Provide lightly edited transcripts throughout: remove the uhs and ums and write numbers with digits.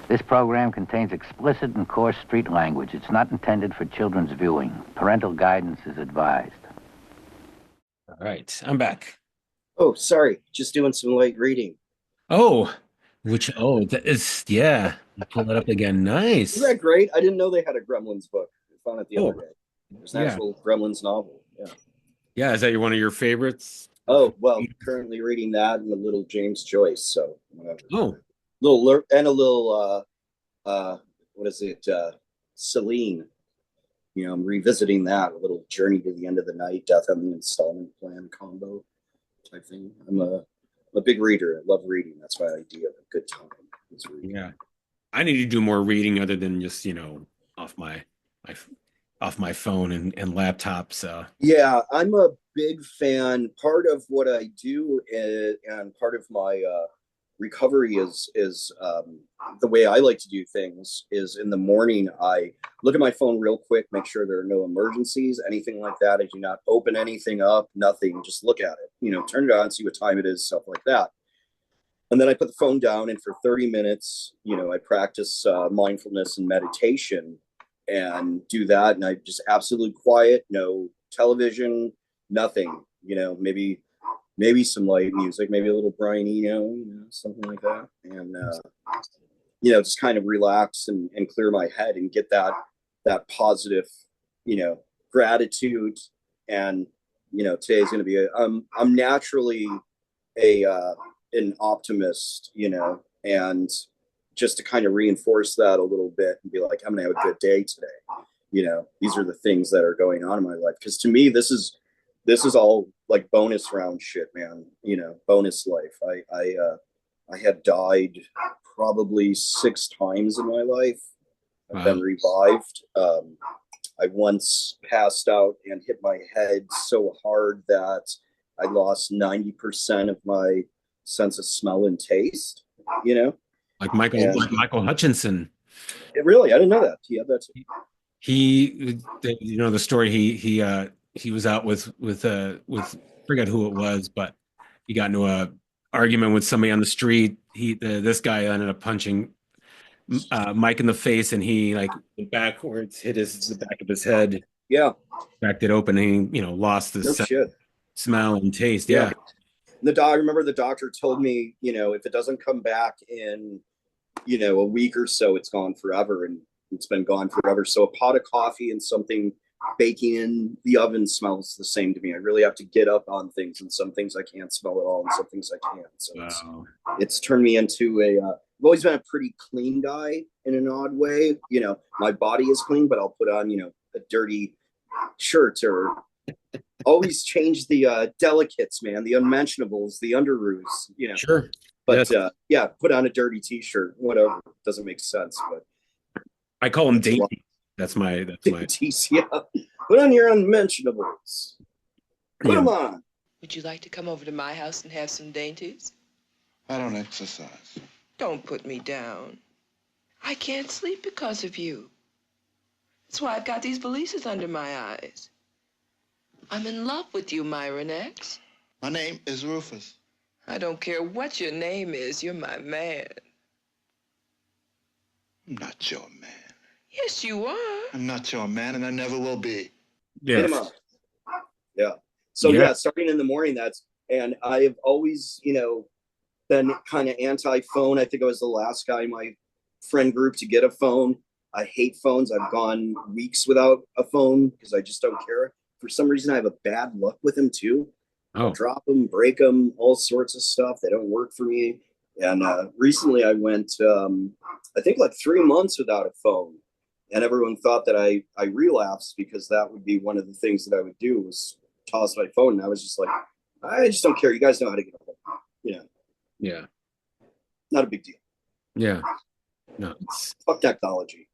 This program contains explicit and coarse street language. It's not intended for children's viewing. Parental guidance is advised. All right, I'm back. Oh, sorry. Just doing some light reading. Oh, that is, yeah. Pull that up again. Nice. Isn't that great? I didn't know they had a Gremlins book. I found it the other day. There's an yeah. actual Gremlins novel. Yeah. Yeah, is that one of your favorites? Oh, well, currently reading that and a little James Joyce. So, whatever. Oh. What is it? Celine. You know, I'm revisiting that, a little Journey to the End of the Night, Death on the Installment Plan combo type thing. I'm a big reader. I love reading. That's my idea of a good time. Yeah. I need to do more reading other than just, off my phone and laptops. Yeah, I'm a big fan. Part of what I do and part of my recovery is the way I like to do things is in the morning I look at my phone real quick, make sure there are no emergencies, anything like that. I do not open anything up, nothing, just look at it, turn it on, see what time it is, stuff like that. And then I put the phone down, and for 30 minutes, I practice mindfulness and meditation and do that. And I just absolute quiet, no television, nothing, maybe some light music, maybe a little Brian Eno, something like that. And, just kind of relax and clear my head and get that positive, gratitude. And, today's going to be, I'm naturally an optimist, and just to kind of reinforce that a little bit and be like, I'm going to have a good day today. These are the things that are going on in my life. Because to me, this is all like bonus round shit, man. Bonus life. I had died probably 6 times in my life. I've been revived. I once passed out and hit my head so hard that I lost 90% of my sense of smell and taste. Like Michael Hutchinson. Really, I didn't know that. Yeah, that's the story. He was out with forget who it was, but he got into a argument with somebody on the street. This guy ended up punching Mike in the face, and he went backwards, hit the back of his head. Yeah, cracked it open, and he lost the smell and taste. Yeah. I remember the doctor told me, if it doesn't come back in, a week or so, it's gone forever, and it's been gone forever. So a pot of coffee and something baking in the oven smells the same to me. I really have to get up on things, and some things I can't smell at all, and some things I can. So it's turned me into I've always been a pretty clean guy in an odd way. My body is clean, but I'll put on, a dirty shirt or always change the delicates, man, the unmentionables, the underoos, Sure. But yes. Put on a dirty t-shirt, whatever. Doesn't make sense, but I call them dainty. That's my dainties, yeah. Put on your unmentionables. Put them on. Would you like to come over to my house and have some dainties? I don't exercise. Don't put me down. I can't sleep because of you. That's why I've got these valises under my eyes. I'm in love with you, Myron X. My name is Rufus. I don't care what your name is. You're my man. I'm not your man. Yes, you are. I'm not your man, and I never will be. Yes. Hit him up. Yeah. So, starting in the morning, and I have always, been kind of anti-phone. I think I was the last guy in my friend group to get a phone. I hate phones. I've gone weeks without a phone because I just don't care. For some reason, I have a bad luck with them too. I'll drop them, break them, all sorts of stuff. They don't work for me. And recently I went, I think 3 months without a phone. And everyone thought that I relapsed because that would be one of the things that I would do was toss my phone. And I was just like, I just don't care. You guys know how to get a phone. Yeah. Not a big deal. Yeah. No. Fuck technology.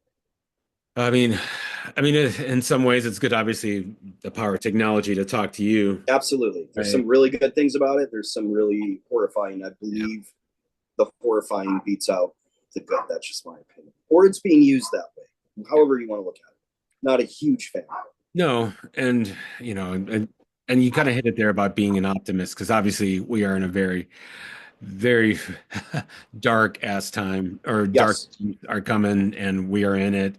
I mean, in some ways, it's good. Obviously, the power of technology to talk to you. Absolutely, there's some really good things about it. There's some really horrifying. I believe the horrifying beats out the good. That's just my opinion. Or it's being used that way. However you want to look at it. Not a huge fan. No, and you kind of hit it there about being an optimist, because obviously we are in a very, very dark ass time, or dark Yes. are coming, and we are in it.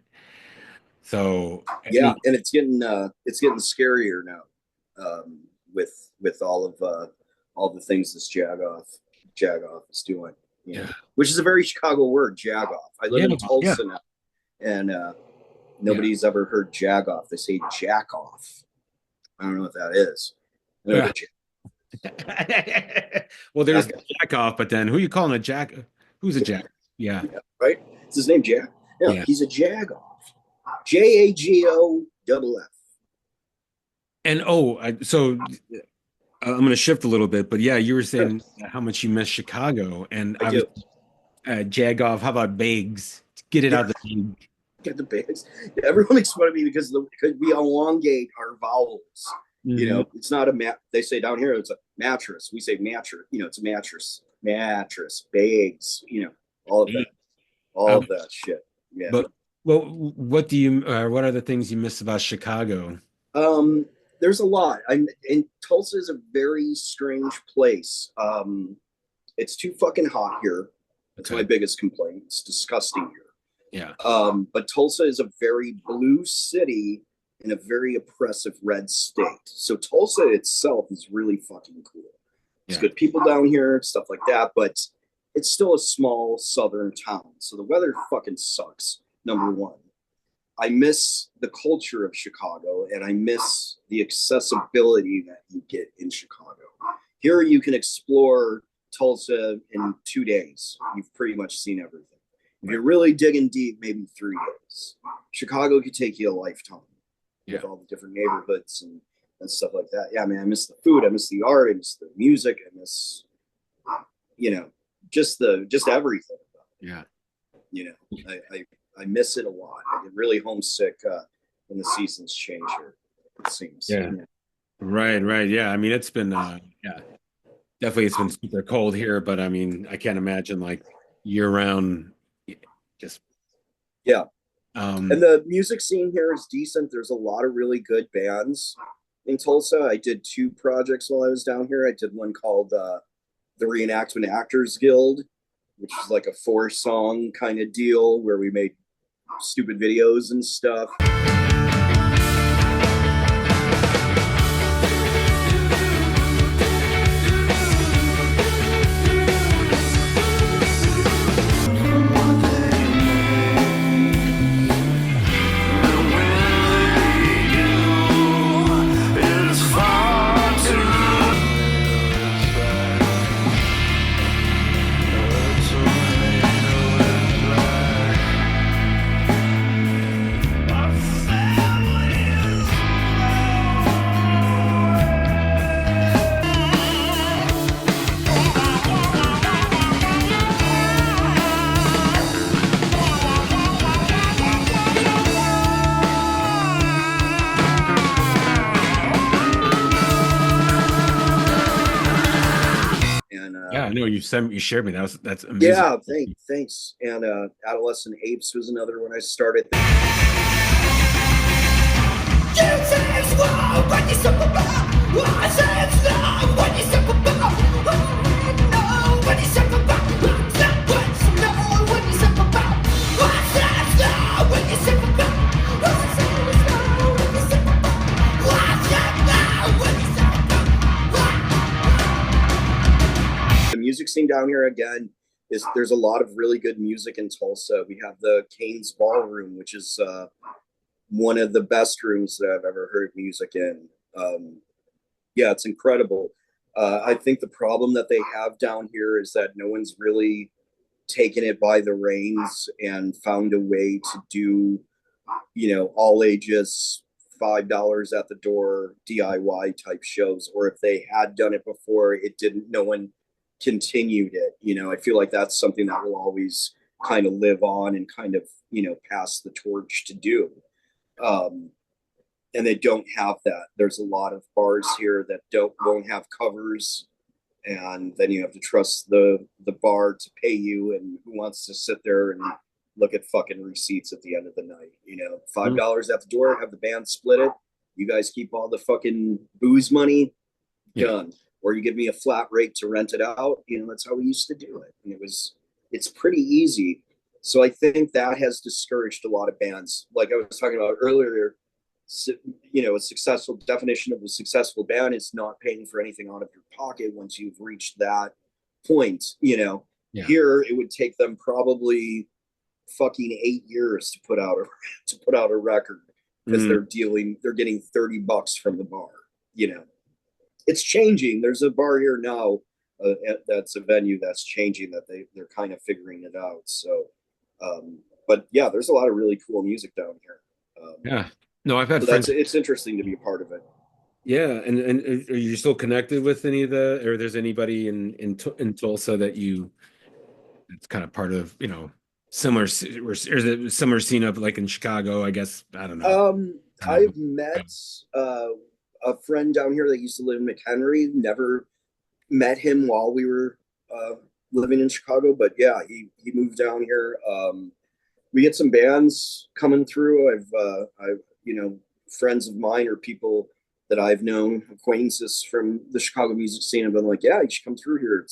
So Yeah, and it's getting scarier now, with all the things this Jagoff is doing. You know, which is a very Chicago word, Jagoff. I live in Tulsa now, and nobody's ever heard Jagoff. They say jack off. I don't know what that is. Well, there's jack off, but then who you calling a jack? Who's a jack? Yeah, right. It's his name, Jack. Yeah, he's a Jagoff. JAGOFF. And so I'm going to shift a little bit, but yeah, you were saying how much you miss Chicago, and I was Jagoff. How about Bags? Get it out of the bag. Get the Bags. Everyone makes fun of me because we elongate our vowels. Mm-hmm. You know, it's not a they say down here it's a mattress. We say mattress. You know, it's a mattress. Bags. You know, all of that shit. Yeah. But what are the things you miss about Chicago? There's a lot. Tulsa is a very strange place. It's too fucking hot here. That's my biggest complaint. It's disgusting here. Yeah. But Tulsa is a very blue city in a very oppressive red state. So Tulsa itself is really fucking cool. There's good people down here, stuff like that, but it's still a small southern town. So the weather fucking sucks, number one. I miss the culture of Chicago, and I miss the accessibility that you get in Chicago. Here you can explore Tulsa in 2 days. You've pretty much seen everything. If you're really digging deep, maybe 3 days. Chicago could take you a lifetime with all the different neighborhoods and stuff like that. Yeah, man, I miss the food. I miss the art. I miss the music. I miss, just everything. Yeah. I miss it a lot. I get really homesick when the seasons change here, it seems. Yeah. Right. Yeah. I mean, it's been, definitely it's been super cold here, but I mean, I can't imagine like year round. Just. Yeah. And the music scene here is decent. There's a lot of really good bands in Tulsa. I did 2 projects while I was down here. I did one called the Renactment Actors Guild, which is like a 4-song kind of deal where we made stupid videos and stuff. You shared me. That's amazing. Yeah, thanks. And Adolescent Apes was another one I started. Music scene down here again there's a lot of really good music in Tulsa. We have the Cain's Ballroom, which is one of the best rooms that I've ever heard music in. It's incredible. I think the problem that they have down here is that no one's really taken it by the reins and found a way to do, all ages, $5 at the door DIY type shows, or if they had done it before, no one continued it. I feel like that's something that will always kind of live on and kind of pass the torch to do, and they don't have that. There's a lot of bars here that won't have covers, and then you have to trust the bar to pay you, and who wants to sit there and look at fucking receipts at the end of the night. $5 at the door, have the band split it, you guys keep all the fucking booze money, done. or you give me a flat rate to rent it out. That's how we used to do it. And it's pretty easy. So I think that has discouraged a lot of bands. Like I was talking about earlier, a successful definition of a successful band is not paying for anything out of your pocket once you've reached that point. Yeah. Here it would take them probably fucking 8 years to put out a record, because they're getting $30 from the bar. It's changing. There's a bar here now, that's a venue that's changing, that they're kind of figuring it out. So but yeah, there's a lot of really cool music down here. Yeah. No, I've had so friends. It's interesting to be a part of it. Yeah, and are you still connected with any of or there's anybody in Tulsa that it's kind of part of, similar, or is it similar scene of like in Chicago, I guess? I don't know. I've met a friend down here that used to live in McHenry. Never met him while we were living in Chicago, but yeah, he moved down here. We get some bands coming through. I've friends of mine or people that I've known, acquaintances from the Chicago music scene, have been like, yeah, you should come through here.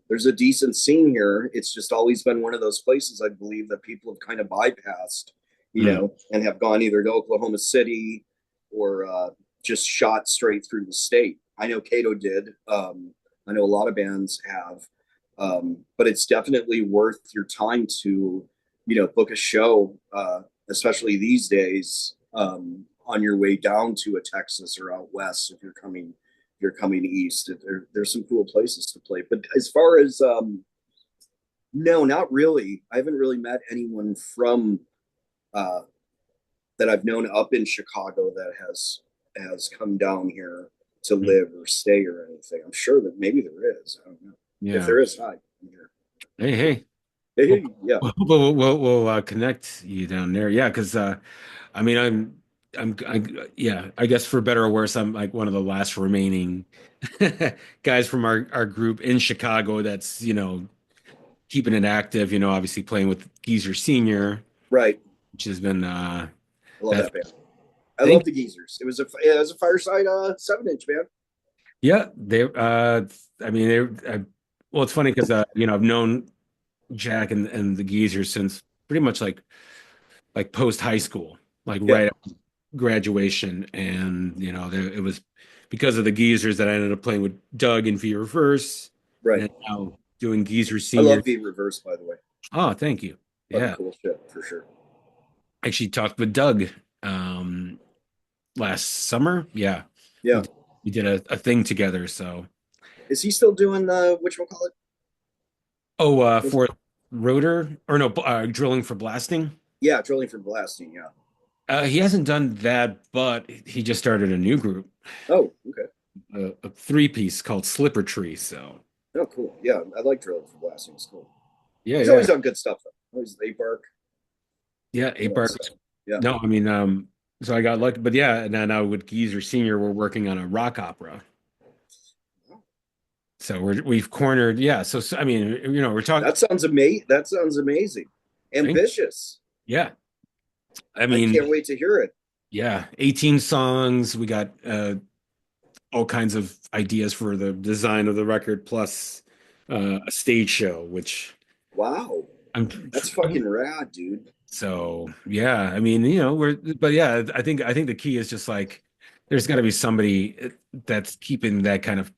There's a decent scene here. It's just always been one of those places, I believe, that people have kind of bypassed, and have gone either to Oklahoma City or just shot straight through the state. I know Kato did. I know a lot of bands have. But it's definitely worth your time to, book a show, especially these days, on your way down to a Texas or out west. If you're coming east, there's some cool places to play. But as far as no, not really. I haven't really met anyone from that I've known up in Chicago that has come down here to live or stay or anything. I'm sure that maybe there is. I don't know. Yeah. If there is, hi. Hey. Yeah. We'll connect you down there. Yeah, because I mean, I guess for better or worse, I'm like one of the last remaining guys from our group in Chicago that's, keeping it active, obviously playing with Geezer Senior, Right. which has been I love that band. I love the Geezers. It was a Firesign 7-inch, man. Yeah, well, it's funny because I've known Jack and the Geezers since pretty much like post high school, like right after graduation, and it was because of the Geezers that I ended up playing with Doug in V Reverse, right? And now doing Geezer Senior. I love V Reverse, by the way. Oh, thank you. Yeah, cool shit for sure. Actually talked with Doug last summer. Yeah. We did a thing together. So is he still doing whatchamacallit? Oh, for rotor or no, drilling for blasting? Yeah, drilling for blasting, yeah. He hasn't done that, but he just started a new group. Oh, okay. A 3-piece called Slipper Tree. So oh, cool. Yeah, I like drilling for blasting. It's cool. Yeah, he's always done good stuff though. Always Ape Bark. Yeah, Ape Bark. Yeah. No, I mean, so I got lucky, but yeah, now with Geezer Senior, we're working on a rock opera. So we've cornered, yeah. So I mean, we're talking. That sounds amazing. Ambitious. Yeah. I mean, I can't wait to hear it. Yeah, 18 songs. We got all kinds of ideas for the design of the record, plus a stage show. Which wow, that's fucking rad, dude. So yeah, I mean, but yeah, I think the key is just like there's got to be somebody that's keeping that kind of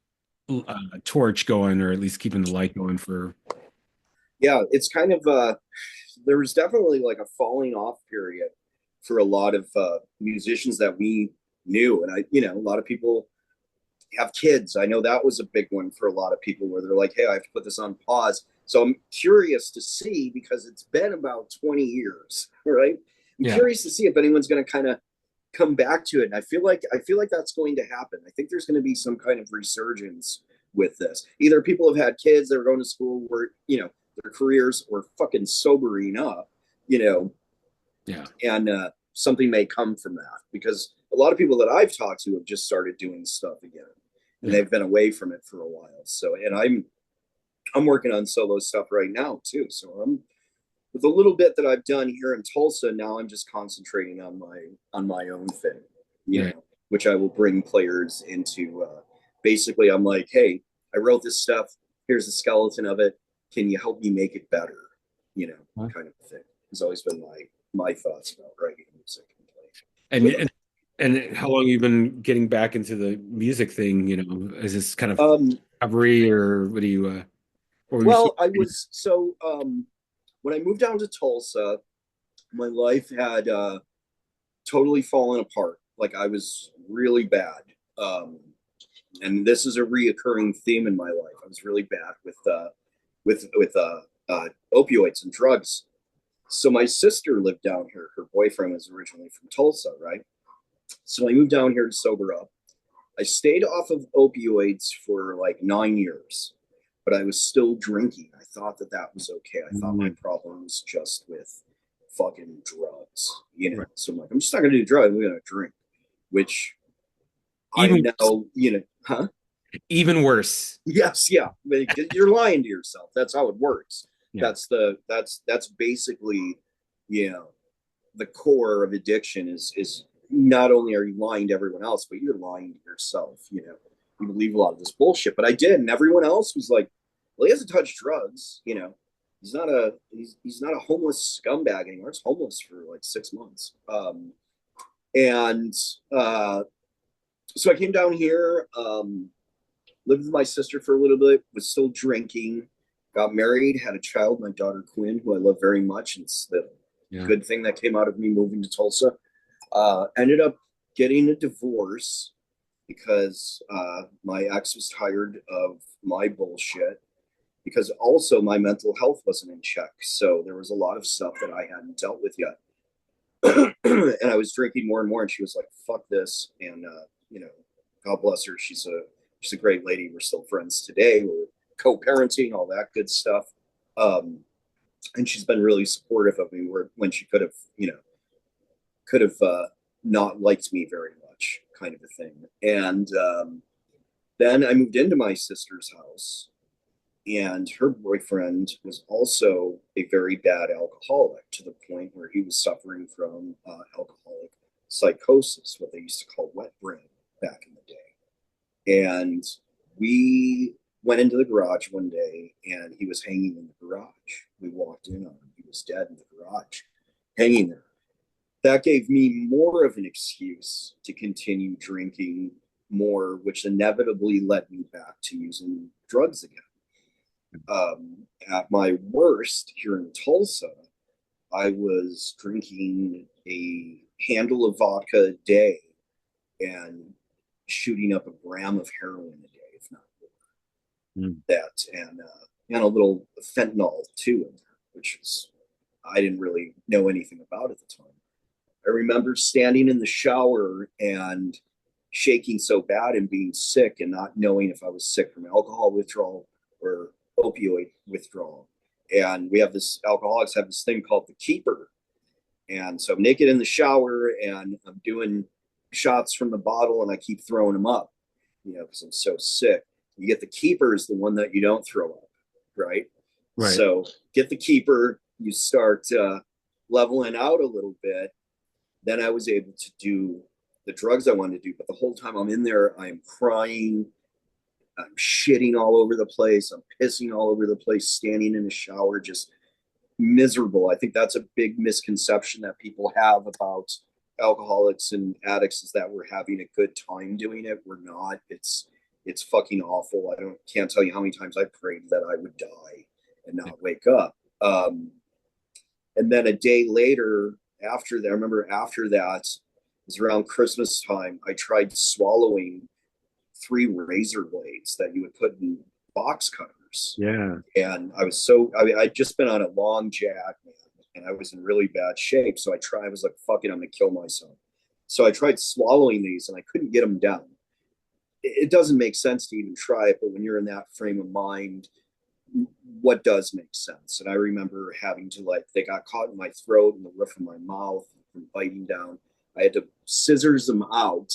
torch going, or at least keeping the light going for. Yeah, it's kind of there was definitely like a falling off period for a lot of musicians that we knew, and a lot of people have kids. I know that was a big one for a lot of people where they're like, hey, I have to put this on pause. So I'm curious to see, because it's been about 20 years, right? I'm curious to see if anyone's going to kind of come back to it. And I feel like that's going to happen. I think there's going to be some kind of resurgence with this. Either people have had kids, they're going to school, where their careers were fucking sobering up, and something may come from that, because a lot of people that I've talked to have just started doing stuff again, and they've been away from it for a while. So, and I'm working on solo stuff right now too. So I'm, with a little bit that I've done here in Tulsa, now I'm just concentrating on my own thing, which I will bring players into basically I'm like, hey, I wrote this stuff. Here's the skeleton of it. Can you help me make it better? You know, kind of thing. It's always been my thoughts about writing music and playing. And how long you been getting back into the music thing? You know, is this kind of Um, recovery, or what do you? Or you well, I was so when I moved down to Tulsa, my life had totally fallen apart. Like I was really bad. And this is a reoccurring theme in my life. I was really bad with opioids and drugs. So my sister lived down here. Her boyfriend was originally from Tulsa, right? So I moved down here to sober up. I stayed off of opioids for like 9 years, but I was still drinking. I thought that that was okay. I thought my problem was just with fucking drugs, you know. Right. So I'm like, I'm just not gonna do drugs. I'm gonna drink, which Even I know, you know, huh? even worse. Yes, yeah. You're lying to yourself. That's how it works. Yeah. That's basically, you know, the core of addiction is not only are you lying to everyone else, but you're lying to yourself. You know, you believe a lot of this bullshit. But I did, and everyone else was like, "Well, he hasn't touched drugs. You know, he's not a homeless scumbag anymore. He's homeless for like 6 months." And so I came down here, lived with my sister for a little bit, was still drinking, got married, had a child, my daughter Quinn, who I love very much. And it's the good thing that came out of me moving to Tulsa. Ended up getting a divorce because my ex was tired of my bullshit, because also my mental health wasn't in check. So there was a lot of stuff that I hadn't dealt with yet. And I was drinking more and more, and she was like, fuck this. And you know, God bless her. She's a great lady. We're still friends today. We're co-parenting, all that good stuff. And she's been really supportive of me when she could have, you know, not liked me very much, kind of a thing. And then I moved into my sister's house, and her boyfriend was also a very bad alcoholic, to the point where he was suffering from alcoholic psychosis, what they used to call wet brain back in the day. And we went into the garage one day, and he was hanging in the garage. We walked in on him. He was dead in the garage, hanging there. That gave me more of an excuse to continue drinking more, which inevitably led me back to using drugs again. At my worst here in Tulsa, I was drinking a handle of vodka a day and shooting up a gram of heroin a day, if not more. That and a little fentanyl too, in there, which is, I didn't really know anything about at the time. I remember standing in the shower and shaking so bad and being sick and not knowing if I was sick from alcohol withdrawal or opioid withdrawal. And alcoholics have this thing called the keeper. And so I'm naked in the shower and I'm doing shots from the bottle, and I keep throwing them up, you know, because I'm so sick. You get the keeper is the one that you don't throw up, right? So get the keeper, you start leveling out a little bit. Then I was able to do the drugs I wanted to do. But the whole time I'm in there, I'm crying, I'm shitting all over the place, I'm pissing all over the place, standing in the shower, just miserable. I think that's a big misconception that people have about alcoholics and addicts, is that we're having a good time doing it. We're not. It's fucking awful. Can't tell you how many times I prayed that I would die and not wake up. And then a day later, after that, I remember after that, it was around Christmas time, I tried swallowing 3 razor blades that you would put in box cutters. Yeah. And I'd just been on a long jag, man, and I was in really bad shape. So I was like, fuck it, I'm gonna kill myself. So I tried swallowing these and I couldn't get them down. It doesn't make sense to even try it, but when you're in that frame of mind, what does make sense? And I remember having to, like, they got caught in my throat and the roof of my mouth from biting down. I had to scissors them out,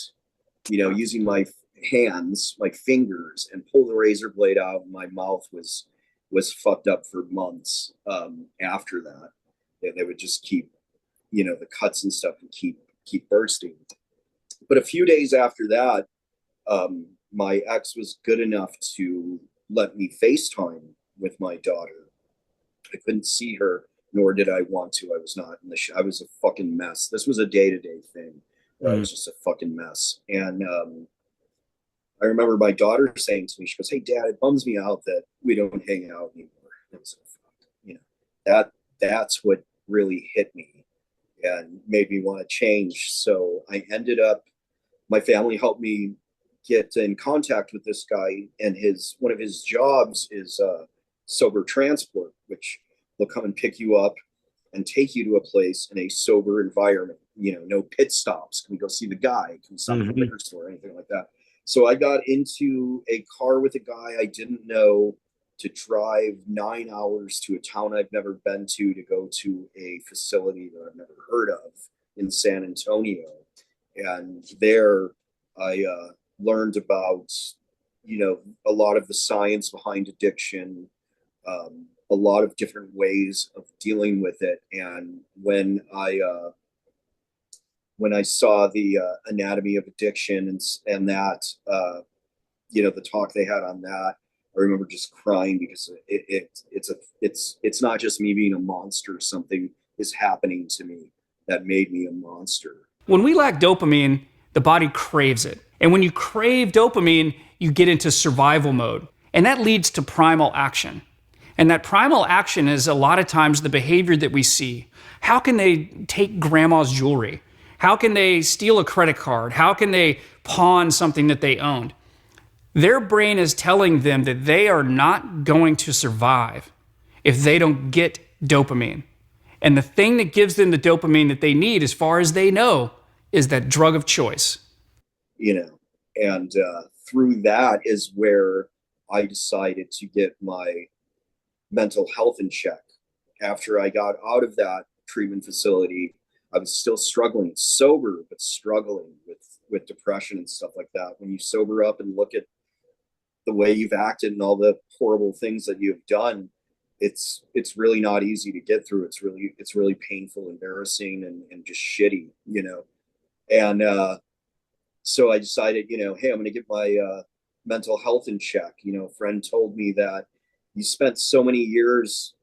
you know, using my hands, my fingers, and pull the razor blade out. And my mouth was fucked up for months after that. They would just keep, you know, the cuts and stuff and keep bursting. But a few days after that, my ex was good enough to let me FaceTime with my daughter. I couldn't see her, nor did I want to. I was not in the I was a fucking mess. This was a day-to-day thing where I was just a fucking mess. And I remember my daughter saying to me, she goes, "Hey, Dad, it bums me out that we don't hang out anymore." And I was like, you know, that's what really hit me and made me want to change. So I ended up, my family helped me get in contact with this guy, and one of his jobs is sober transport, which they'll come and pick you up and take you to a place in a sober environment. You know, no pit stops. Can we go see the guy? Can we stop at the liquor store or anything like that? So I got into a car with a guy I didn't know to drive 9 hours to a town I've never been to go to a facility that I've never heard of in San Antonio. And there I learned about, you know, a lot of the science behind addiction, a lot of different ways of dealing with it. And when I saw the anatomy of addiction and that, you know, the talk they had on that, I remember just crying because it's not just me being a monster. Something is happening to me that made me a monster. When we lack dopamine, the body craves it. And when you crave dopamine, you get into survival mode. And that leads to primal action. And that primal action is a lot of times the behavior that we see. How can they take grandma's jewelry? How can they steal a credit card? How can they pawn something that they owned? Their brain is telling them that they are not going to survive if they don't get dopamine. And the thing that gives them the dopamine that they need, as far as they know, is that drug of choice. You know, and through that is where I decided to get my mental health in check. After I got out of that treatment facility, I was still struggling, sober, but struggling with depression and stuff like that. When you sober up and look at the way you've acted and all the horrible things that you've done, it's really not easy to get through. It's really painful, embarrassing, and just shitty, you know. And so I decided, you know, hey, I'm going to get my mental health in check. You know, a friend told me that you spent so many years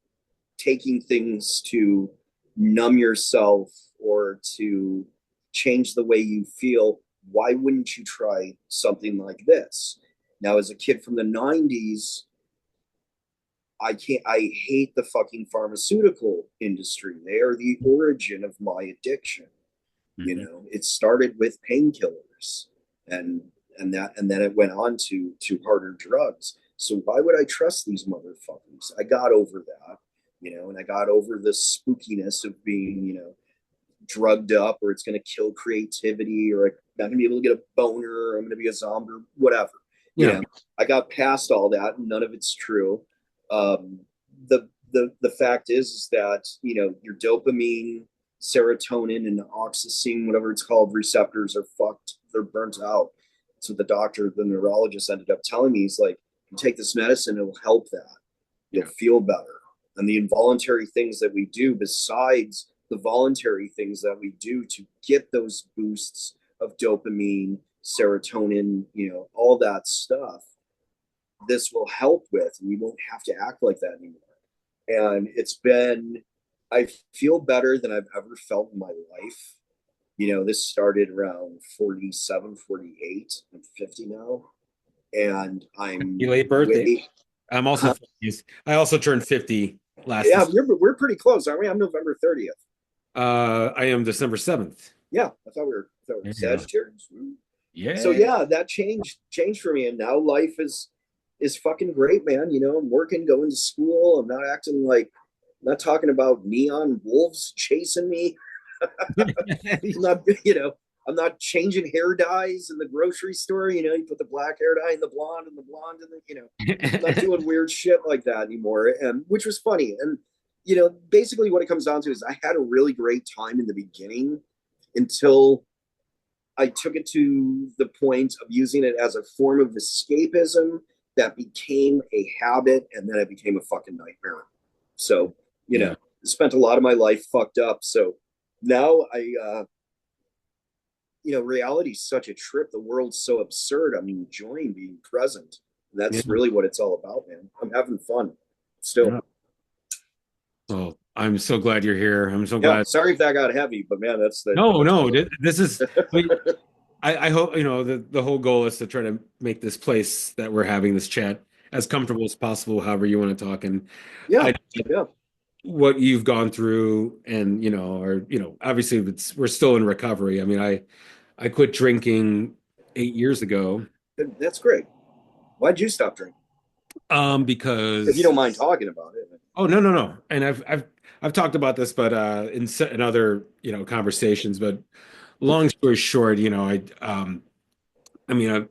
taking things to numb yourself or to change the way you feel. Why wouldn't you try something like this? Now, as a kid from the 90s, I hate the fucking pharmaceutical industry. They are the origin of my addiction. You know, it started with painkillers and then it went on to harder drugs. So why would I trust these motherfuckers? I got over that, you know, and I got over the spookiness of being, you know, drugged up, or it's going to kill creativity, or I'm not going to be able to get a boner, or I'm going to be a zombie, or whatever. Yeah. You know, I got past all that, and none of it's true. The fact is that, you know, your dopamine, serotonin, and oxytocin, whatever it's called, receptors are fucked. They're burnt out. So the neurologist ended up telling me, he's like, you take this medicine, it will help that. You'll feel better. And the involuntary things that we do, besides the voluntary things that we do to get those boosts of dopamine, serotonin, you know, all that stuff, this will help with, and you won't have to act like that anymore. And I feel better than I've ever felt in my life. You know, this started around 47, 48. I'm 50 now. And I'm... Happy late birthday. I'm also 50s. I also turned 50 last year. Yeah, we're pretty close, aren't we? I'm November 30th. I am December 7th. Yeah, I thought we were Sagittarius. Yeah. So yeah, that changed for me, and now life is fucking great, man. You know, I'm working, going to school. I'm not acting like, I'm not talking about neon wolves chasing me. I'm not changing hair dyes in the grocery store. You know, you put the black hair dye in the blonde and the you know, I'm not doing weird shit like that anymore. And which was funny. And, you know, basically what it comes down to is I had a really great time in the beginning until I took it to the point of using it as a form of escapism that became a habit, and then it became a fucking nightmare. So, you know, spent a lot of my life fucked up. So now reality's such a trip. The world's so absurd. I'm enjoying being present. That's Yeah. really what it's all about, man. I'm having fun still. Yeah. Well, I'm so glad you're here. I'm so Yeah, glad. sorry if that got heavy, but man, that's the No, this is. I hope the whole goal is to try to make this place that we're having this chat as comfortable as possible, however you want to talk. And yeah, I, yeah. what you've gone through, and obviously we're still in recovery. I mean, I quit drinking 8 years ago. That's great. Why'd you stop drinking? Because If you don't mind talking about it. Oh, no. And I've talked about this, but in other conversations. But long story short, I mean,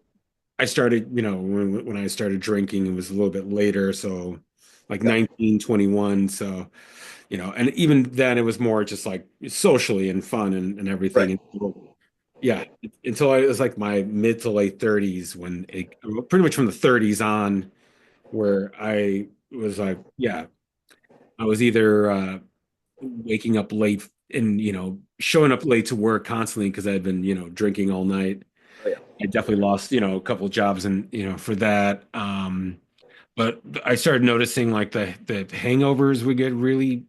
I started, when I started drinking, it was a little bit later, so like 19, 21. So, and even then it was more just like socially and fun and everything. Right. And yeah, until I was like my mid to late 30s when pretty much from the 30s on, where I was like, yeah, I was either waking up late and showing up late to work constantly because I had been drinking all night. Oh, yeah. I definitely lost a couple of jobs and for that. But I started noticing like the hangovers would get really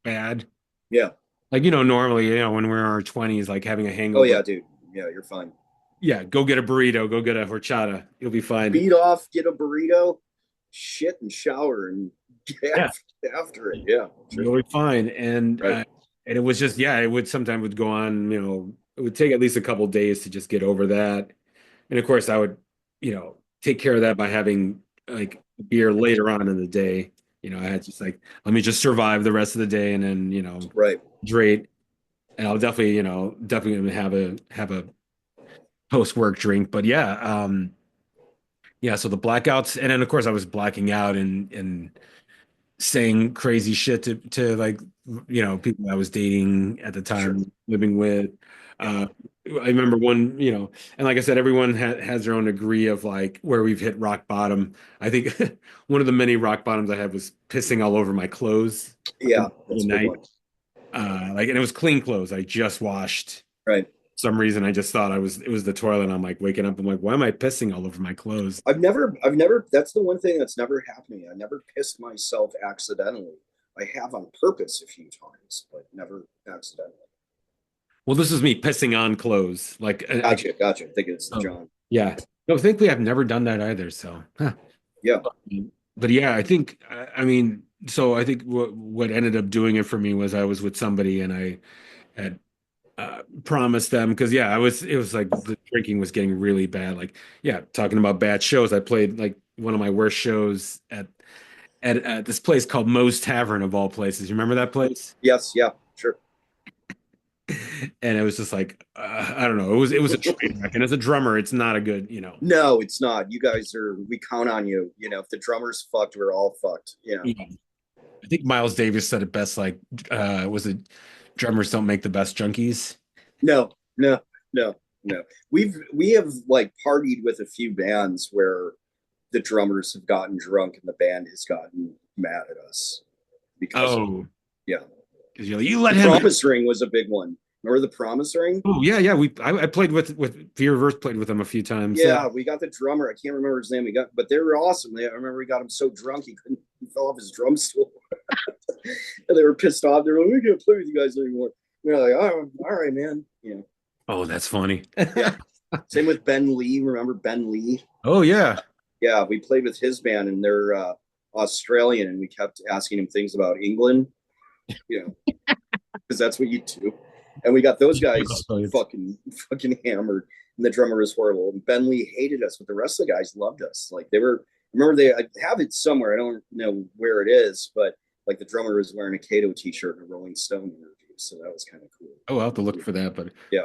bad. Yeah. Like normally when we're in our 20s, like having a hangover. Oh yeah, dude. Yeah, you're fine. Yeah, go get a burrito, go get a horchata, you'll be fine. Beat off, get a burrito, shit, and shower, and get after it. Yeah, sure. You'll be fine. And Right. and it was just it would sometimes would go on. It would take at least a couple days to just get over that. And of course, I would take care of that by having like beer later on in the day. I had just like, let me just survive the rest of the day, and then Right. hydrate. And I'll definitely gonna have a post work drink. But yeah. So the blackouts, and then of course I was blacking out and saying crazy shit to like people I was dating at the time, Sure. living with. I remember one, and like I said, everyone has their own degree of like where we've hit rock bottom. I think one of the many rock bottoms I had was pissing all over my clothes. Yeah, The that's a night. good one. And it was clean clothes I just washed. Right. For some reason I just thought it was the toilet. I'm like waking up, I'm like, why am I pissing all over my clothes? I've never, that's the one thing that's never happened to me. I never pissed myself accidentally. I have on purpose a few times, but never accidentally. Well, this is me pissing on clothes. Like, Gotcha. I think it's John. Yeah. No, thankfully I've never done that either. So, Yeah. But yeah, I think, I mean, so I think what ended up doing it for me was I was with somebody and I had promised them, because it was like the drinking was getting really bad. Like, talking about bad shows, I played like one of my worst shows at this place called Moe's Tavern, of all places. You remember that place? Yes. Yeah. Sure. And it was just like, I don't know. It was a train wreck. And as a drummer, it's not a good, No, it's not. You guys we count on you. If the drummer's fucked, we're all fucked. Yeah. I think Miles Davis said it best. Like, was it drummers don't make the best junkies? No. We have like partied with a few bands where the drummers have gotten drunk and the band has gotten mad at us because because you're like, you let the him. Promise Ring was a big one. Remember the Promise Ring? Oh yeah. I played with Fear Reverse, played with them a few times. Yeah, we got the drummer. I can't remember his name. But they were awesome. I remember we got him so drunk he fell off his drum stool. And they were pissed off. They were like, we can't play with you guys anymore. We're like, oh, all right, man. Oh, that's funny. Yeah. Same with Ben Lee. Remember Ben Lee? Oh yeah. Yeah, we played with his band, and they're Australian, and we kept asking him things about England, because that's what you do. And we got those guys fucking hammered, and the drummer was horrible. And Ben Lee hated us, but the rest of the guys loved us. Like I have it somewhere. I don't know where it is, but like the drummer was wearing a Kato t-shirt and a Rolling Stone interview, so that was kind of cool. Oh, I'll have to look for that. But yeah.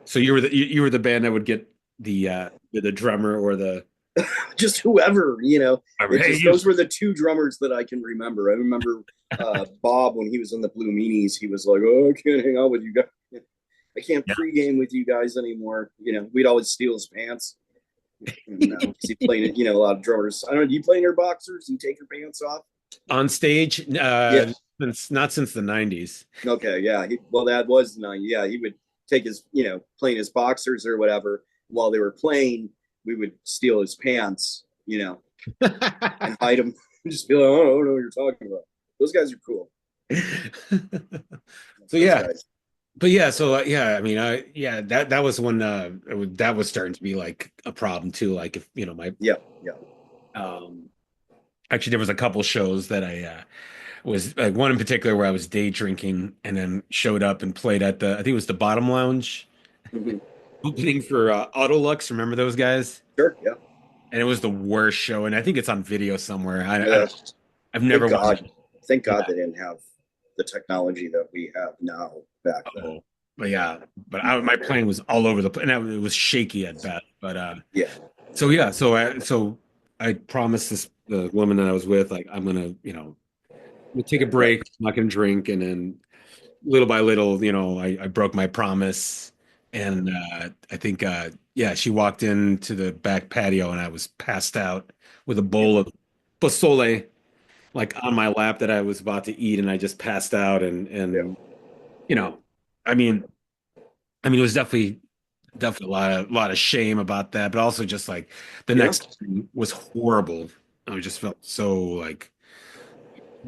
So you were the band that would get the drummer or the just whoever, Hey, those were the two drummers that I can remember. I remember Bob when he was in the Blue Meanies. He was like, "Oh, I can't hang out with you guys. I can't pregame with you guys anymore." We'd always steal his pants. Because he played a lot of drummers. I don't know. Do you play in your boxers and take your pants off on stage? Not since the 90s. Okay, yeah. That was the 90s. Yeah, he would take his, playing his boxers or whatever. While they were playing, we would steal his pants, and hide them. Just be like, oh, I don't know what you're talking about. Those guys are cool. So yeah, but yeah, so yeah, I mean, that was when that was starting to be like a problem too. Like if my yeah. Actually, there was a couple shows that I was like one in particular where I was day drinking and then showed up and played at I think it was the Bottom Lounge Mm-hmm. opening for Autolux. Remember those guys? Sure, yeah. And it was the worst show, and I think it's on video somewhere. I've Thank never God. watched it. Thank God they didn't have the technology that we have now back then. Oh, but yeah, my plane was all over the place, and it was shaky at best. But Yeah. so yeah, so I promised the woman that I was with, like, I'm gonna take a break, I'm not gonna drink, and then little by little, I broke my promise, and I think yeah, she walked into the back patio, and I was passed out with a bowl of pozole like on my lap that I was about to eat, and I just passed out, and you know, I mean, it was definitely a lot of shame about that, but also just like the Yeah. next thing was horrible. I just felt so like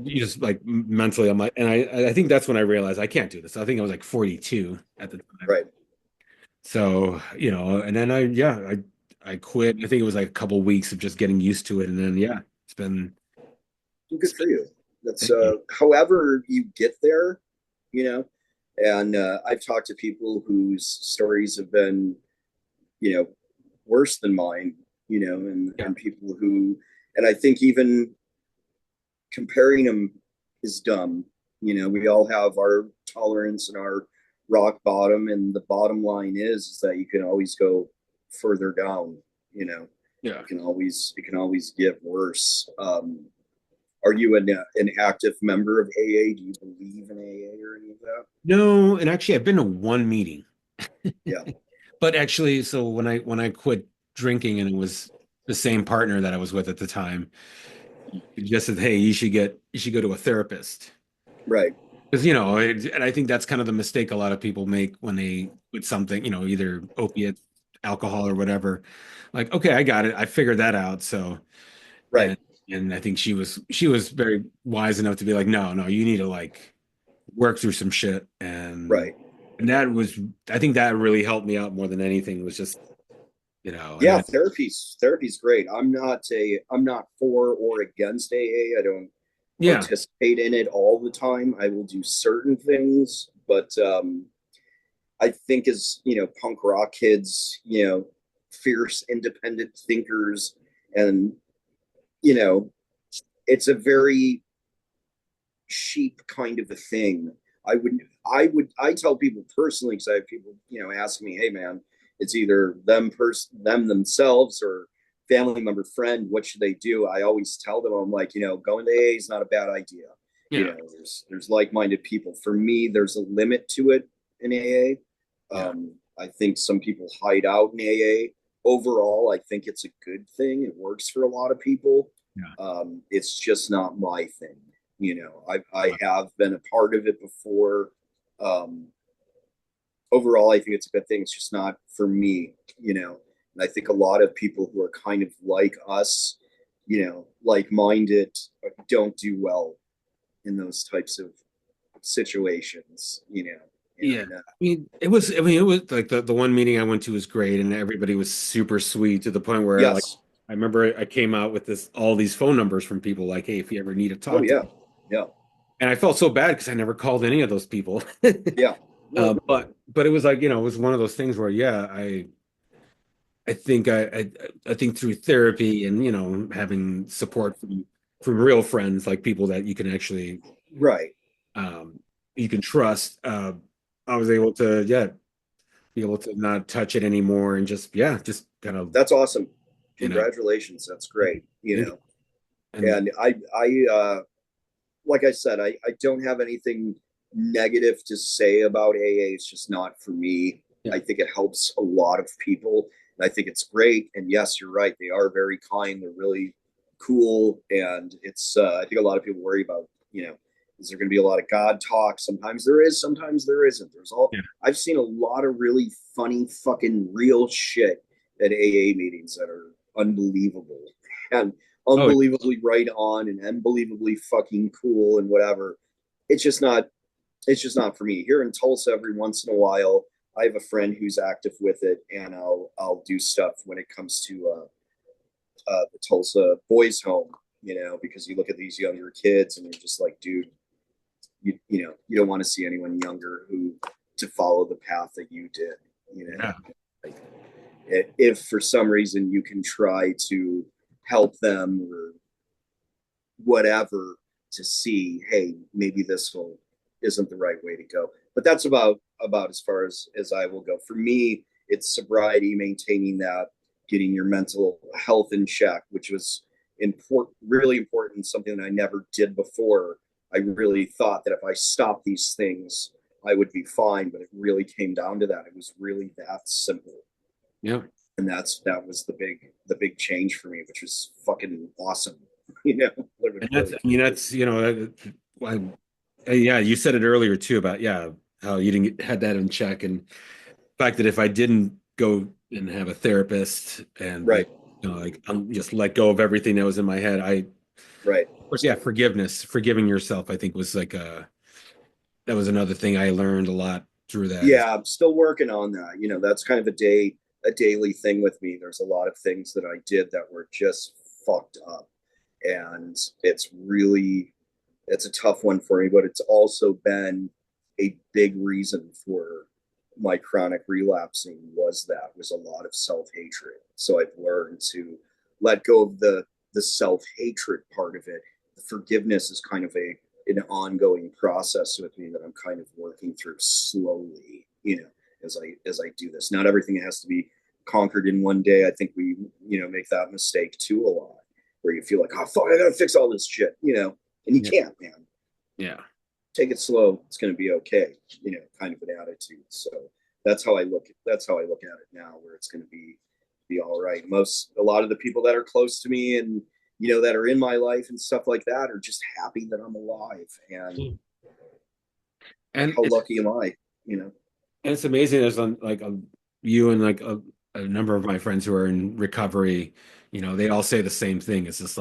you just like mentally. I'm like, and I think that's when I realized I can't do this. I think I was like 42 at the time. Right. So, and then I quit. I think it was like a couple weeks of just getting used to it, and then yeah, it's been Good for you. That's however you get there, and I've talked to people whose stories have been, worse than mine, and people who, and I think even comparing them is dumb. We all have our tolerance and our rock bottom, and the bottom line is that you can always go further down. Yeah. It can always get worse. Are you an active member of AA? Do you believe in AA or any of that? No, and actually I've been to one meeting. Yeah. But actually, so when I quit drinking and it was the same partner that I was with at the time, he just said, "Hey, you should go to a therapist." Right. Because and I think that's kind of the mistake a lot of people make when they with something, either opiate, alcohol, or whatever. Like, okay, I got it. I figured that out. So, Right. and I think she was very wise enough to be like, no, you need to like work through some shit. And Right. and I think that really helped me out more than anything was just, Yeah, therapy's great. I'm not for or against AA. I don't participate in it all the time. I will do certain things, but I think as punk rock kids, fierce independent thinkers, and it's a very sheep kind of a thing. I tell people personally, because I have people ask me, hey man, it's either them themselves or family member, friend, what should they do? I always tell them, I'm like, going to AA is not a bad idea. Yeah. There's like-minded people. For me, there's a limit to it in AA. I think some people hide out in AA. Overall, I think it's a good thing. It works for a lot of people. Yeah. It's just not my thing. I have been a part of it before. Overall, I think it's a good thing. It's just not for me, and I think a lot of people who are kind of like us, like-minded, don't do well in those types of situations, Yeah. It was like the one meeting I went to was great, and everybody was super sweet to the point where like I remember I came out with all these phone numbers from people like, hey, if you ever need to talk to me. Yeah. And I felt so bad because I never called any of those people. Yeah. But it was like, it was one of those things where, yeah, I think I think through therapy and, having support from real friends, like people that you can actually, you can trust, I was able to, be able to not touch it anymore and just kind of. That's awesome. Congratulations. That's great. And I like I said, I don't have anything negative to say about AA. It's just not for me. I think it helps a lot of people, and I think it's great. And yes, you're right. They are very kind. They're really cool. And it's, I think a lot of people worry about, Is there going to be a lot of God talk? Sometimes there is, sometimes there isn't. Yeah. I've seen a lot of really funny fucking real shit at AA meetings that are unbelievable and unbelievably right on and unbelievably fucking cool and whatever. It's just not for me. Here in Tulsa, every once in a while, I have a friend who's active with it, and I'll do stuff when it comes to the Tulsa boys' home, because you look at these younger kids and you're just like, dude, you don't want to see anyone younger to follow the path that you did. Yeah. Like, if for some reason you can try to help them or whatever to see, hey, maybe this isn't the right way to go. But that's about as far as I will go. For me, it's sobriety, maintaining that, getting your mental health in check, which was really important, something that I never did before. I really thought that if I stopped these things, I would be fine, but it really came down to that. It was really that simple. Yeah. And that was the big change for me, which was fucking awesome. And that's yeah, you said it earlier too about how you didn't had that in check, and the fact that if I didn't go and have a therapist and right, just let go of everything that was in my head, right, of course, forgiving yourself, I think was that was another thing I learned a lot through that. Yeah, I'm still working on that. That's kind of a daily thing with me. There's a lot of things that I did that were just fucked up, and it's a tough one for me, but it's also been a big reason for my chronic relapsing was a lot of self-hatred. So I've learned to let go of the self-hatred part of it. The forgiveness is kind of an ongoing process with me that I'm kind of working through slowly, as I do this. Not everything has to be conquered in one day. I think we, make that mistake too a lot, where you feel like, oh fuck, I gotta fix all this shit, and you can't, man. Yeah. Take it slow. It's going to be okay. Kind of an attitude. So that's how I look at it now, where it's going to be all right. A lot of the people that are close to me and, that are in my life and stuff like that are just happy that I'm alive. And how lucky am I, And it's amazing. There's you and a number of my friends who are in recovery, they all say the same thing. It's just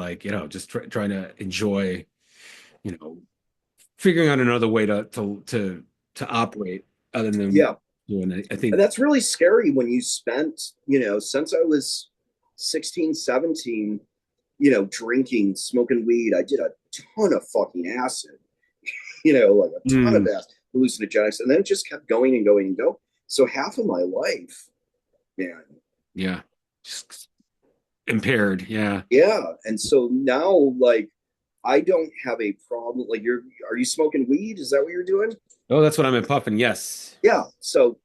just trying to enjoy, figuring out another way to operate other than doing it. I think and that's really scary when you spent, since I was 16, 17, drinking, smoking weed. I did a ton of fucking acid, like a ton of acid, hallucinogenics, and then it just kept going and going and go. So half of my life, man. Yeah. Just impaired. Yeah. Yeah. And so now, I don't have a problem. Are you smoking weed? Is that what you're doing? Oh, that's what I'm puffing. Yes. Yeah. So,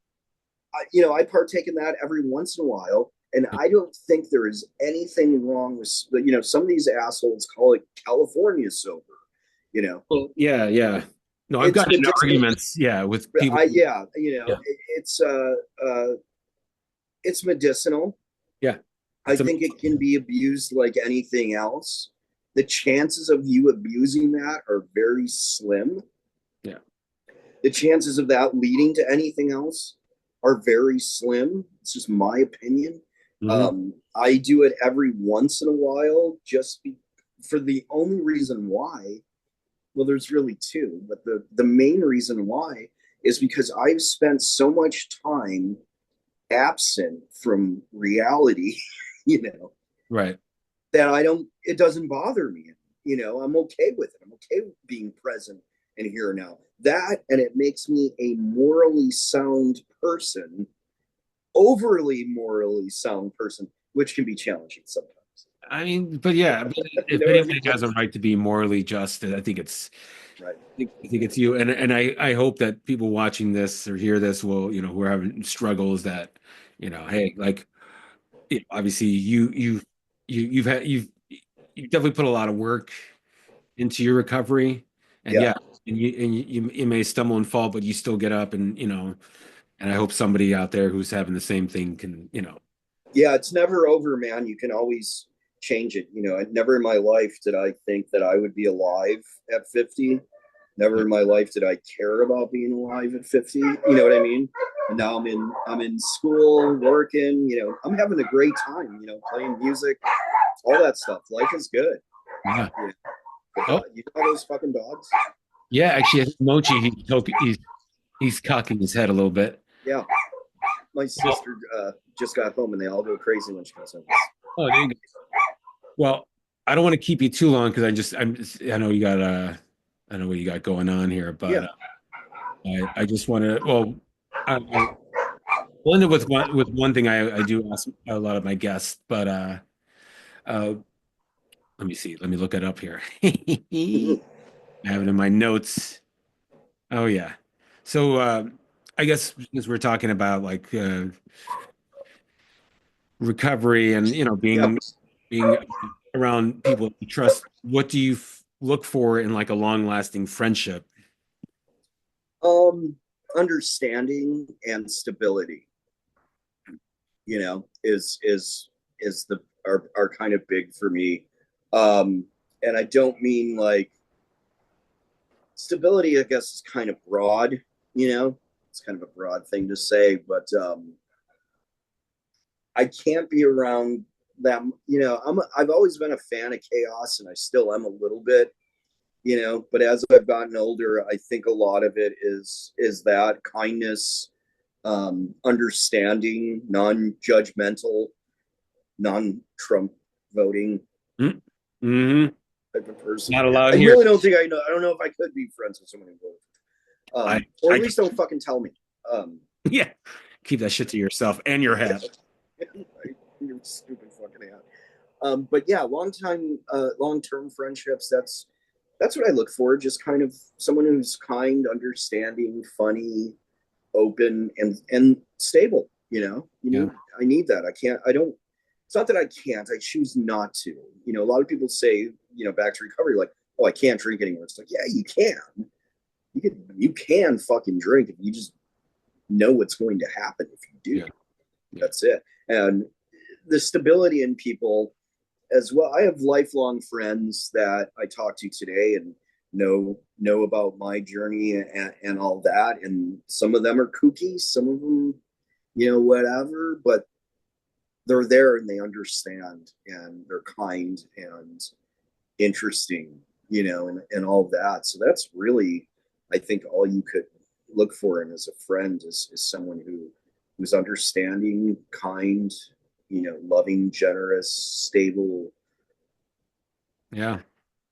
I partake in that every once in a while. And I don't think there is anything wrong with, some of these assholes call it California sober, Well, yeah. Yeah. No, I've gotten into arguments. Yeah. With people. It's medicinal. Yeah. I think it can be abused like anything else. The chances of you abusing that are very slim. Yeah. The chances of that leading to anything else are very slim. It's just my opinion. Mm-hmm. I do it every once in a while for the only reason why. Well, there's really two, but the main reason why is because I've spent so much time absent from reality, right, that it doesn't bother me. I'm okay with it. I'm okay with being present and here now. That, and it makes me a morally sound person, overly morally sound person, which can be challenging sometimes. I mean, but if anybody has a right to be morally just, I think it's right. I think it's you, and I hope that people watching this or hear this will, who are having struggles that, hey, obviously you've definitely put a lot of work into your recovery, and you may stumble and fall, but you still get up, and and I hope somebody out there who's having the same thing can, Yeah, it's never over, man. You can always change it. Never in my life did I think that I would be alive at 50. Never in my life did I care about being alive at 50. You know what I mean? And now I'm in school, working, I'm having a great time, playing music, all that stuff. Life is good. Yeah. But, Oh, you know those fucking dogs? yeah. Actually, I think Mochi, he's cocking his head a little bit. Yeah. My sister just got home and they all go crazy when she comes home. Oh, there you go. Well, I don't want to keep you too long because I know you got I know what you got going on here, but I just want to I blended with one thing I do ask a lot of my guests, but let me see, let me look it up here. I have it in my notes. Oh yeah, so I guess because we're talking about like recovery and Yep. being around people you trust, what do you look for in like a long-lasting friendship? Understanding and stability, is the are kind of big for me. And I don't mean like stability, I guess is kind of broad, it's kind of a broad thing to say, but I can't be around that, I've always been a fan of chaos and I still am a little bit, but as I've gotten older, I think a lot of it is that kindness, understanding, non-judgmental, non-Trump voting Mm-hmm. type of person. Not allowed I here. really don't think I know. I don't know if I could be friends with someone who voted. Or at least don't fucking tell me. Yeah, keep that shit to yourself and your head. Your stupid fucking hat. But yeah, long-term friendships. That's what I look for. Just kind of someone who's kind, understanding, funny, open, and stable. I need that. I can't. I don't. It's not that I can't. I choose not to. A lot of people say, back to recovery, like, oh, I can't drink anymore. It's like, yeah, you can. You can fucking drink if you just know what's going to happen if you do. Yeah. That's it. And the stability in people as well. I have lifelong friends that I talk to today and know about my journey and all that. And some of them are kooky, some of them, whatever, but they're there and they understand and they're kind and interesting, and all of that. So that's really, I think, all you could look for in as a friend is someone who's understanding, kind, loving, generous, stable, Yeah.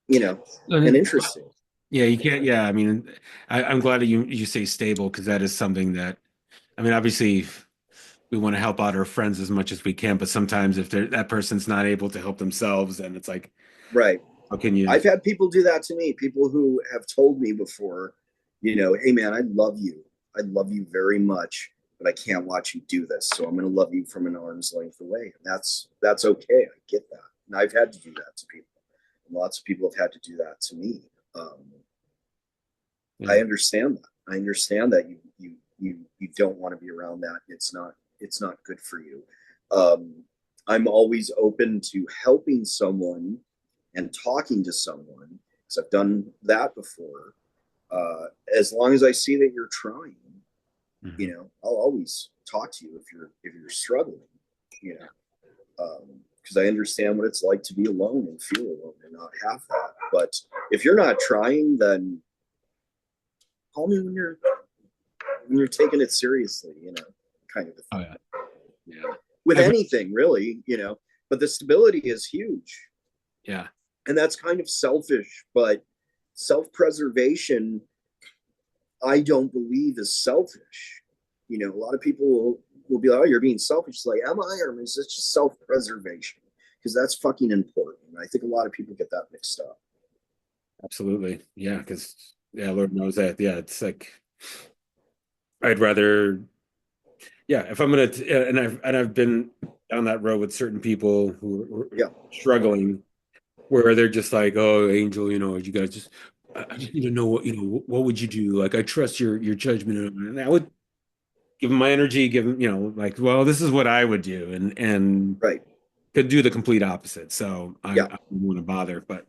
And interesting. Yeah, you can't. Yeah, I mean, I'm glad that you say stable because that is something that, I mean, obviously we want to help out our friends as much as we can, but sometimes if that person's not able to help themselves, then it's like, right. How can you? I've had people do that to me. People who have told me before, hey man, I love you. I love you very much, but I can't watch you do this. So I'm going to love you from an arm's length away. And that's okay. I get that. And I've had to do that to people. And lots of people have had to do that to me. Yeah. I understand that. I understand that you don't want to be around that. It's not good for you. I'm always open to helping someone and talking to someone because I've done that before. As long as I see that you're trying, I'll always talk to you if you're struggling, because I understand what it's like to be alone and feel alone and not have that. But if you're not trying, then call me when you're taking it seriously, kind of a thing. Oh, yeah. With anything really, but the stability is huge. Yeah. And that's kind of selfish, but self-preservation, I don't believe is selfish. A lot of people will be like, oh, you're being selfish. It's like, am I, or is it just self-preservation? Because that's fucking important. I think a lot of people get that mixed up. Absolutely. Yeah. Because, Lord knows that. Yeah. It's like, I'd rather, if I'm going to, and I've been down that road with certain people who are struggling, where they're just like, oh, Angel, you guys just, I just need to know what would you do? Like, I trust your judgment. And I would give them my energy, give them, like, well, this is what I would do. And right. Could do the complete opposite. So I don't want to bother, but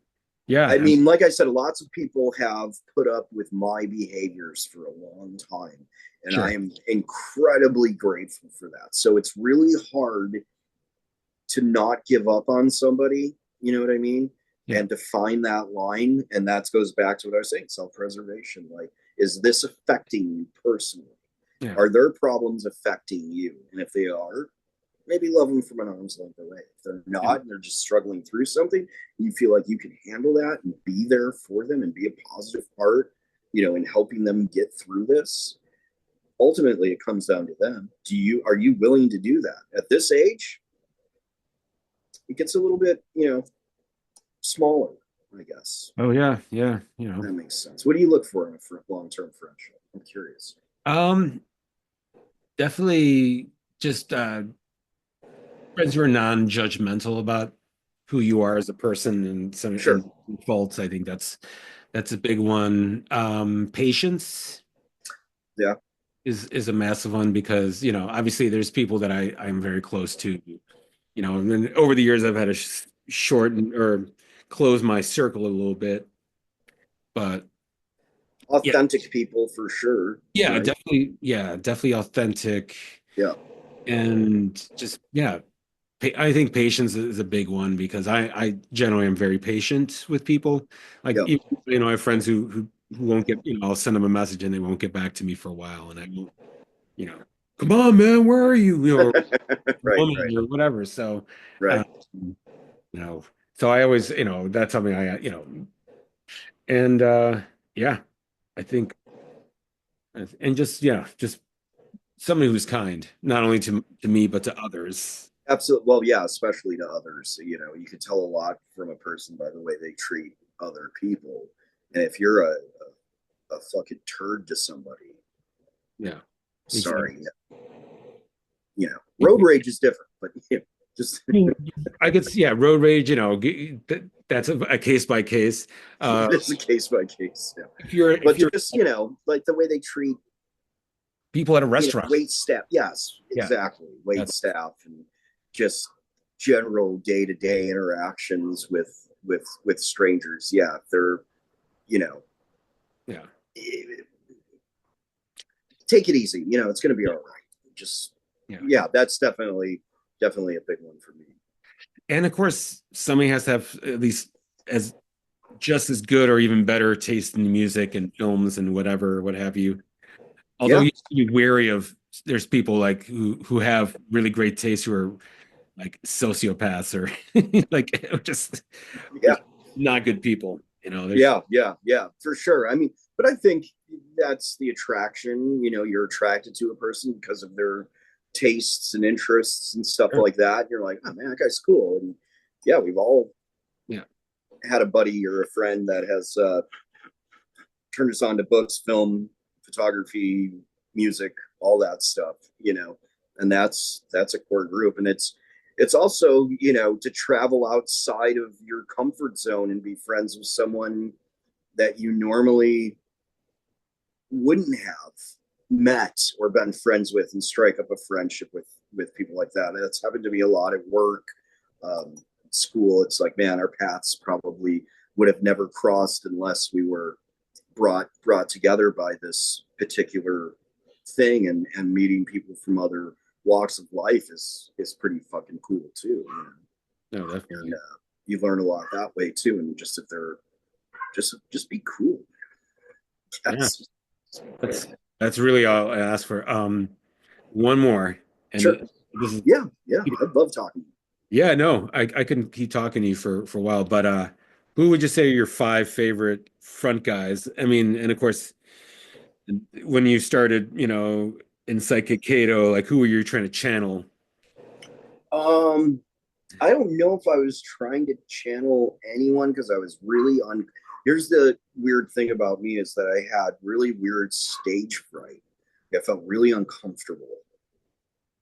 Yeah. I mean, like I said, lots of people have put up with my behaviors for a long time, and Sure. I am incredibly grateful for that. So it's really hard to not give up on somebody, you know what I mean? Yeah. And to find that line. And that goes back to what I was saying, self-preservation. Like, is this affecting you personally? Yeah. Are their problems affecting you? And if they are, maybe love them from an arm's length away. If they're not, and they're just struggling through something, you feel like you can handle that and be there for them and be a positive part, in helping them get through this. Ultimately, it comes down to them. Are you willing to do that? At this age, it gets a little bit, smaller, I guess. Oh yeah, yeah. That makes sense. What do you look for in a long-term friendship? I'm curious. Definitely just friends who are non-judgmental about who you are as a person and some Sure. and faults. I think that's a big one. Patience. Yeah. Is a massive one because obviously there's people that I'm very close to, and then over the years I've had to shorten or close my circle a little bit, but authentic people for sure. Yeah, right? definitely authentic. Yeah. And just I think patience is a big one because I generally am very patient with people. Like Yeah. even, I have friends who won't get, I'll send them a message and they won't get back to me for a while, and I won't, come on, man, where are you? Or Right, woman right, or whatever. So, right. so I always, that's something and yeah, I think, and just somebody who's kind, not only to me but to others. Absolutely. Well, yeah, especially to others. You can tell a lot from a person by the way they treat other people. And if you're a fucking turd to somebody, Yeah. sorry. Road rage is different, but just I guess, road rage, that's a case by case. it's a case by case. Yeah. If you're just like the way they treat people at a restaurant, wait staff. Yes, exactly. Wait staff and just general day-to-day interactions with strangers. Yeah, they're take it easy. It's going to be all right. Just that's definitely a big one for me. And of course, somebody has to have at least as just as good or even better taste in music and films and whatever, what have you. Although you have to be wary of, there's people like who have really great taste who are like sociopaths or like just not good people. Yeah, for sure. I mean, but I think that's the attraction. You're attracted to a person because of their tastes and interests and stuff like that. And you're like, oh man, that guy's cool. And we've all had a buddy or a friend that has turned us on to books, film, photography, music, all that stuff. And that's a core group. And it's also, to travel outside of your comfort zone and be friends with someone that you normally wouldn't have met or been friends with and strike up a friendship with people like that. And that's happened to me a lot at work, school. It's like, man, our paths probably would have never crossed unless we were brought together by this particular thing, and meeting people from other walks of life is pretty fucking cool too. No, definitely. And, you learn a lot that way too. And just if they're just be cool. That's really all I ask for. One more. And sure. This is, I'd love talking. Yeah, no, I couldn't keep talking to you for a while, but who would you say are your 5 favorite front guys? I mean, and of course, when you started, in Sidekick Kato, like who were you trying to channel? I don't know if I was trying to channel anyone because I was really here's the weird thing about me is that I had really weird stage fright. I felt really uncomfortable.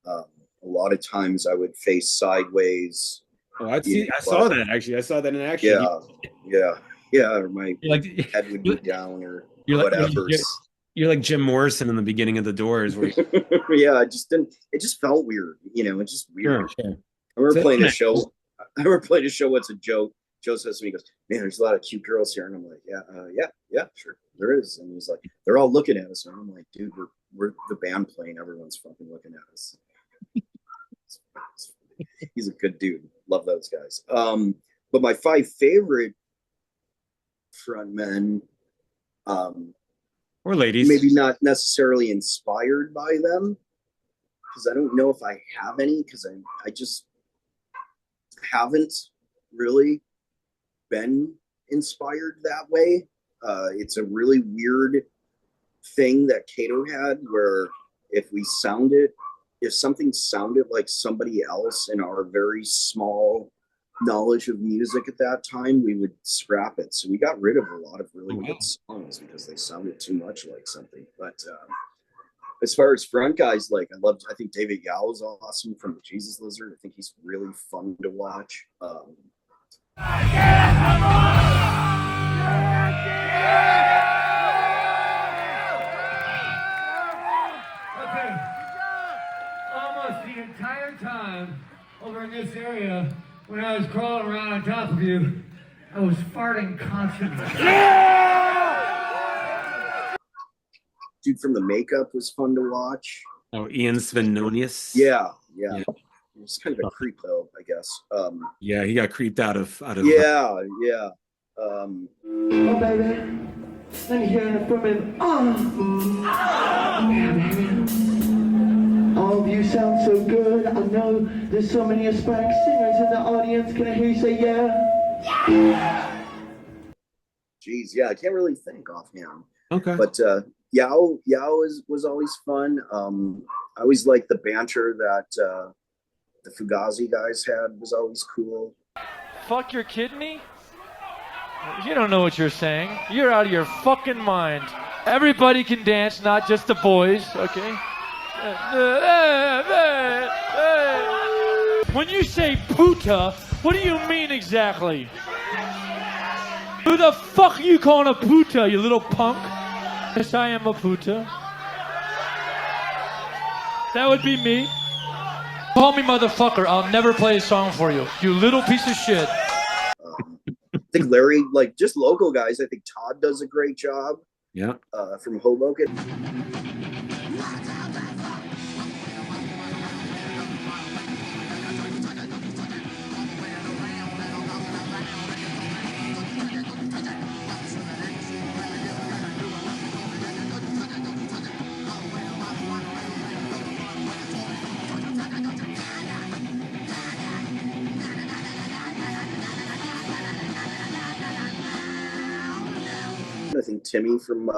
A lot of times I would face sideways. Oh, I saw that actually. I saw that in action. Yeah. Or my head would be down or whatever. You're like Jim Morrison in the beginning of The Doors. Where yeah, it just felt weird. It's just weird. Sure. I remember playing a show. What's a Joke Joe says to me, he goes, man, there's a lot of cute girls here. And I'm like, yeah, sure, there is. And he's like, they're all looking at us. And I'm like, dude, we're the band playing. Everyone's fucking looking at us. He's a good dude. Love those guys. But my 5 favorite frontmen, or ladies, maybe not necessarily inspired by them, because I don't know if I have any, because I just haven't really been inspired that way. It's a really weird thing that Kato had, where if something sounded like somebody else in our very small knowledge of music at that time, we would scrap it. So we got rid of a lot of really good songs because they sounded too much like something. But as far as front guys, like I think David Yao is awesome from the Jesus Lizard. I think he's really fun to watch. Almost the entire time over in this area, when I was crawling around on top of you, I was farting constantly. Dude from the Makeup was fun to watch. Oh, Ian Svenonius. Yeah. He's kind of a creep though, I guess. Yeah, he got creeped out of. Yeah. Oh baby, let me hear it from him. Yeah, baby. All of you sound so good. I know there's so many aspiring singers in the audience. Can I hear you say yeah? Jeez, yeah, I can't really think offhand. Okay. But Yao was always fun. I always liked the banter that the Fugazi guys had, was always cool. Fuck, you're kidding me? You don't know what you're saying. You're out of your fucking mind. Everybody can dance, not just the boys, okay? When you say puta, what do you mean exactly? Who the fuck are you calling a puta, you little punk? Yes, I am a puta. That would be me. Call me motherfucker, I'll never play a song for you, you little piece of shit. I think Larry, like just local guys, I think Todd does a great job. Yeah. From Hoboken. I think Timmy from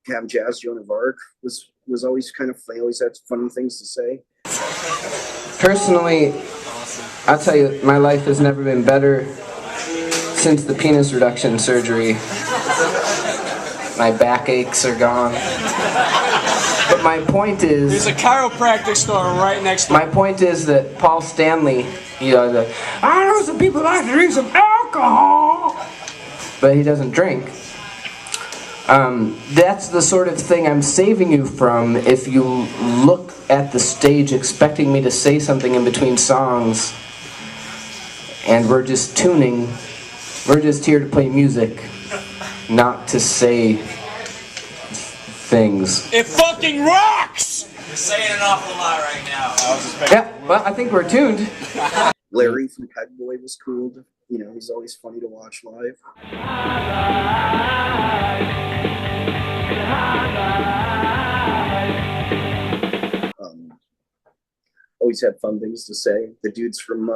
Cam Jazz, Joan of Arc was always kind of funny. Always had funny things to say. Personally, I'll tell you, my life has never been better since the penis reduction surgery. My backaches are gone. But my point is... There's a chiropractic store right next door. My point is that Paul Stanley, I know some people like to drink some alcohol, but he doesn't drink. That's the sort of thing I'm saving you from if you look at the stage expecting me to say something in between songs and we're just tuning. We're just here to play music, not to say things. It fucking rocks! You're saying an awful lot right now. Yeah, well, I think we're tuned. Larry from Peg Boy was cool. He's always funny to watch live. Always had fun things to say. The dudes from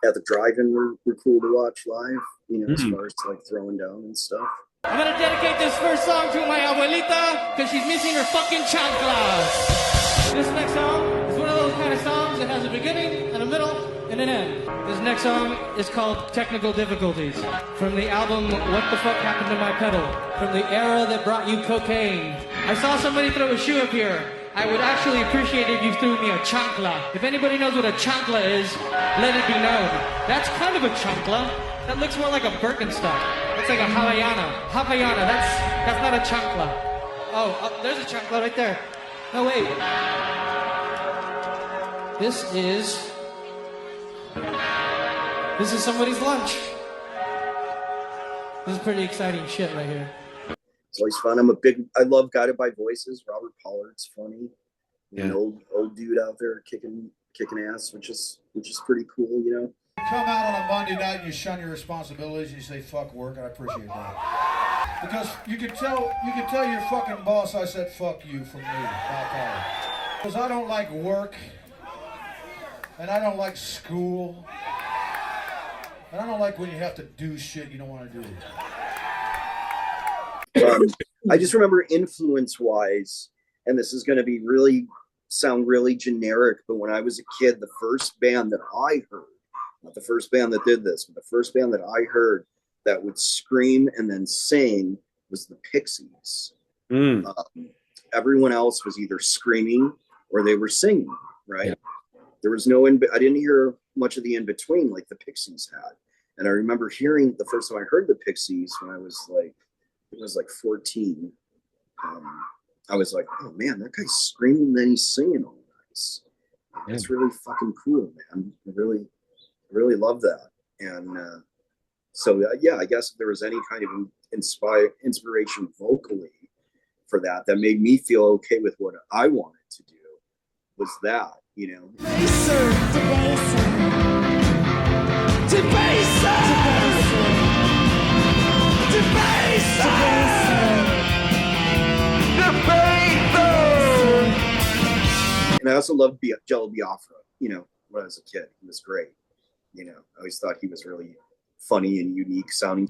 at the drive-in were cool to watch live, as far as like throwing down and stuff. I'm gonna dedicate this first song to my abuelita because she's missing her fucking chanclas. This next song is one of those kind of songs that has a beginning and a middle and an end. This next song is called Technical Difficulties from the album What the Fuck Happened to My Pedal, from the era that brought you cocaine. I saw somebody throw a shoe up here. I would actually appreciate it if you threw me a chancla. If anybody knows what a chancla is, let it be known. That's kind of a chancla. That looks more like a Birkenstock. Looks like a Havaiana. Havaiana, that's not a chancla. Oh, there's a chancla right there. No, wait. This is somebody's lunch. This is pretty exciting shit right here. It's always fun. I love Guided by Voices. Robert Pollard's funny. Yeah. An old dude out there kicking ass, which is pretty cool, you know. You come out on a Monday night and you shun your responsibilities and you say fuck work, and I appreciate that. Because you can tell your fucking boss I said fuck you from me, back on. Because I don't like work, and I don't like school, and I don't like when you have to do shit you don't want to do. I just remember influence-wise, and this is going to sound really generic, but when I was a kid, the first band that I heard, not the first band that did this, but the first band that I heard that would scream and then sing was the Pixies. Everyone else was either screaming or they were singing, right? Yeah. There was no, I didn't hear much of the in-between like the Pixies had. And I remember hearing the first time I heard the Pixies when I was like 14. I was like, oh man, that guy's screaming and then he's singing all nice. It's really fucking cool, man. I really love that. And so I guess if there was any kind of inspiration vocally for that made me feel okay with what I wanted to do was that, you know. And I also loved Jello Biafra, you know, when I was a kid. He was great. You know, I always thought he was really funny and unique sounding.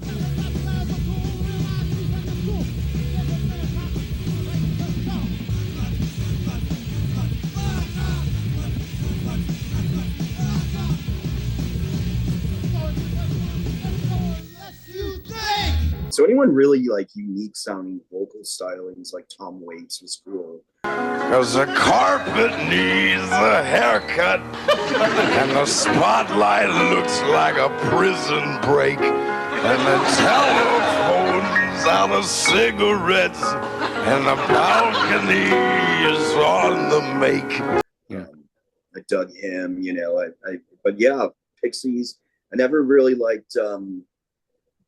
So anyone really like unique sounding vocal stylings like Tom Waits was cool. Cause the carpet needs a haircut and the spotlight looks like a prison break and the telephone's out of cigarettes and the balcony is on the make. Yeah, I dug him, you know. But yeah, Pixies. I never really liked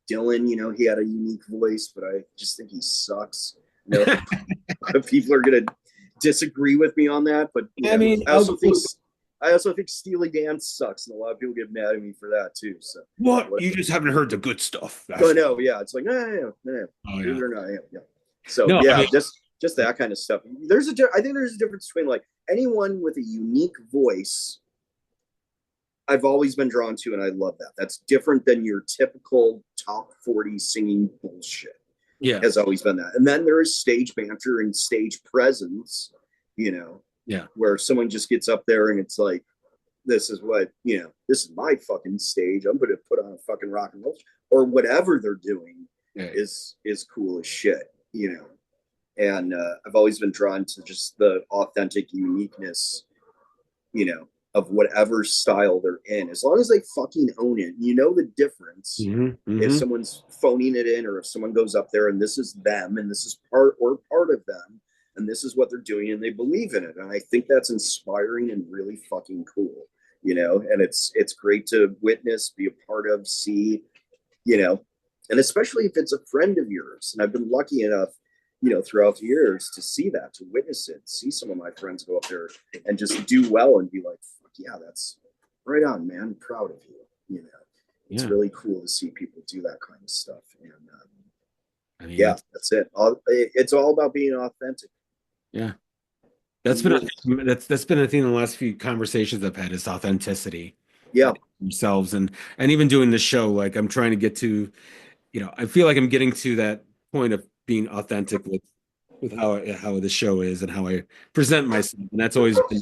Dylan, you know, he had a unique voice, but I just think he sucks. You know, people are gonna disagree with me on that, but I mean, I also think Steely Dan sucks, and a lot of people get mad at me for that too. So what? You just haven't heard the good stuff. Oh no, yeah, it's like no. Oh yeah. Or not, yeah. So no, yeah, I mean, just that kind of stuff. I think there's a difference between like anyone with a unique voice. I've always been drawn to, and I love that. That's different than your typical top 40 singing bullshit. Yeah, has always been that. And then there is stage banter and stage presence, you know. Yeah, where someone just gets up there and it's like, this is what, you know, this is my fucking stage. I'm going to put on a fucking rock and roll or whatever they're doing is cool as shit, you know. And I've always been drawn to just the authentic uniqueness, you know, of whatever style they're in, as long as they fucking own it. You know the difference if someone's phoning it in or if someone goes up there and this is them and this is part of them and this is what they're doing and they believe in it. And I think that's inspiring and really fucking cool, you know. And it's great to witness, be a part of, see, you know, and especially if it's a friend of yours. And I've been lucky enough, you know, throughout the years to see that, to witness it, see some of my friends go up there and just do well and be like, yeah, that's right on, man. I'm proud of you. You know, it's really cool to see people do that kind of stuff. And I mean, yeah, that's it. It's all about being authentic. Yeah, that's been a thing in the last few conversations I've had is authenticity. Yeah, themselves and even doing the show. Like I'm trying to get to, you know, I feel like I'm getting to that point of being authentic with how the show is and how I present myself, and that's always been,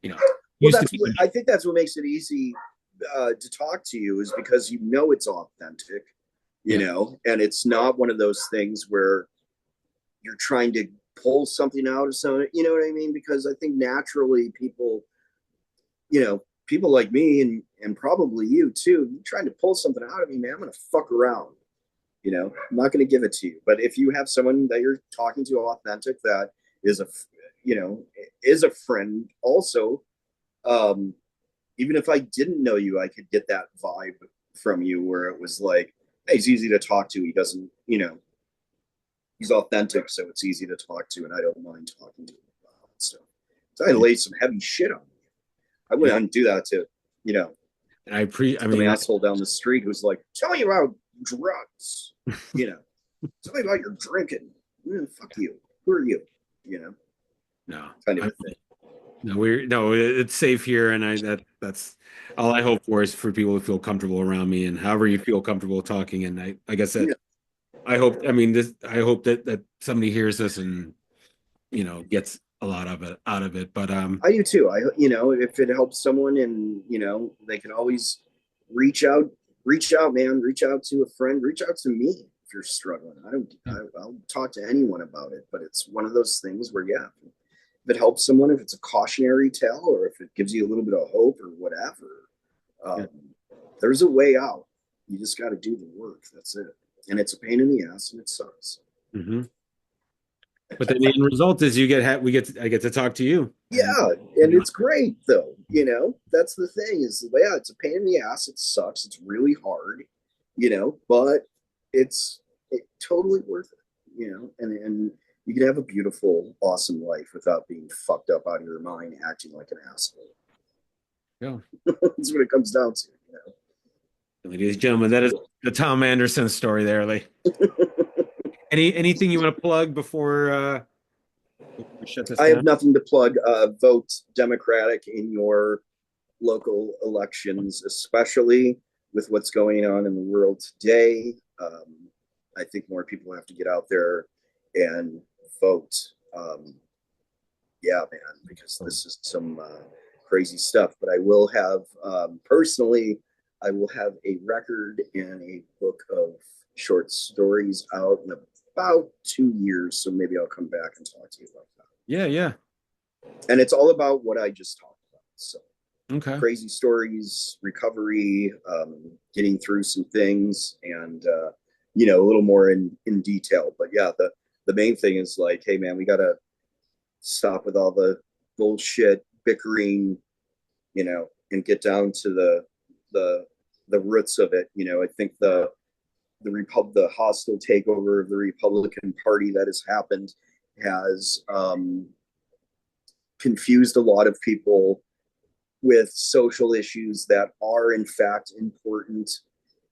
you know. Well, I think that's what makes it easy to talk to you is because you know it's authentic, you know, and it's not one of those things where you're trying to pull something out of someone, you know what I mean? Because I think naturally people, you know, people like me and probably you too, you're trying to pull something out of me, man, I'm going to fuck around, you know, I'm not going to give it to you. But if you have someone that you're talking to authentic, that is is a friend also, Even if I didn't know you, I could get that vibe from you where it was like, hey, he's easy to talk to. He doesn't, he's authentic, so it's easy to talk to, and I don't mind talking to him about stuff. So I laid some heavy shit on you. I wouldn't do that to, And I some asshole down the street who's like, tell me about drugs, tell me about your drinking. Fuck you. Who are you? No, kind of a thing. No, it's safe here, and that's all I hope for is for people to feel comfortable around me, and however you feel comfortable talking. And like I said, I hope. I mean, I hope that somebody hears this and gets a lot of it out of it. But I do too. If it helps someone, and they can always reach out, man. Reach out to a friend. Reach out to me if you're struggling. I'll talk to anyone about it. But it's one of those things where, if it helps someone, if it's a cautionary tale, or if it gives you a little bit of hope or whatever, there's a way out. You just got to do the work. That's it. And it's a pain in the ass, and it sucks. Mm-hmm. But the end result is I get to talk to you. Yeah, and it's great though. That's the thing is, it's a pain in the ass. It sucks. It's really hard, but it's totally worth it. And you can have a beautiful, awesome life without being fucked up out of your mind, acting like an asshole. Yeah, that's what it comes down to. Ladies and gentlemen, that is the Tom Anderson story there, Lee. Anything you want to plug before we shut this down? I have nothing to plug. Vote Democratic in your local elections, especially with what's going on in the world today. I think more people have to get out there and vote. Man, because this is some crazy stuff. But I will have, personally, I will have a record and a book of short stories out in about 2 years. So maybe I'll come back and talk to you about that. Yeah. And it's all about what I just talked about. So crazy stories, recovery, getting through some things, and a little more in detail. But the main thing is like, hey man, we gotta stop with all the bullshit bickering, and get down to the roots of it. I think the hostile takeover of the Republican Party that has happened has confused a lot of people with social issues that are in fact important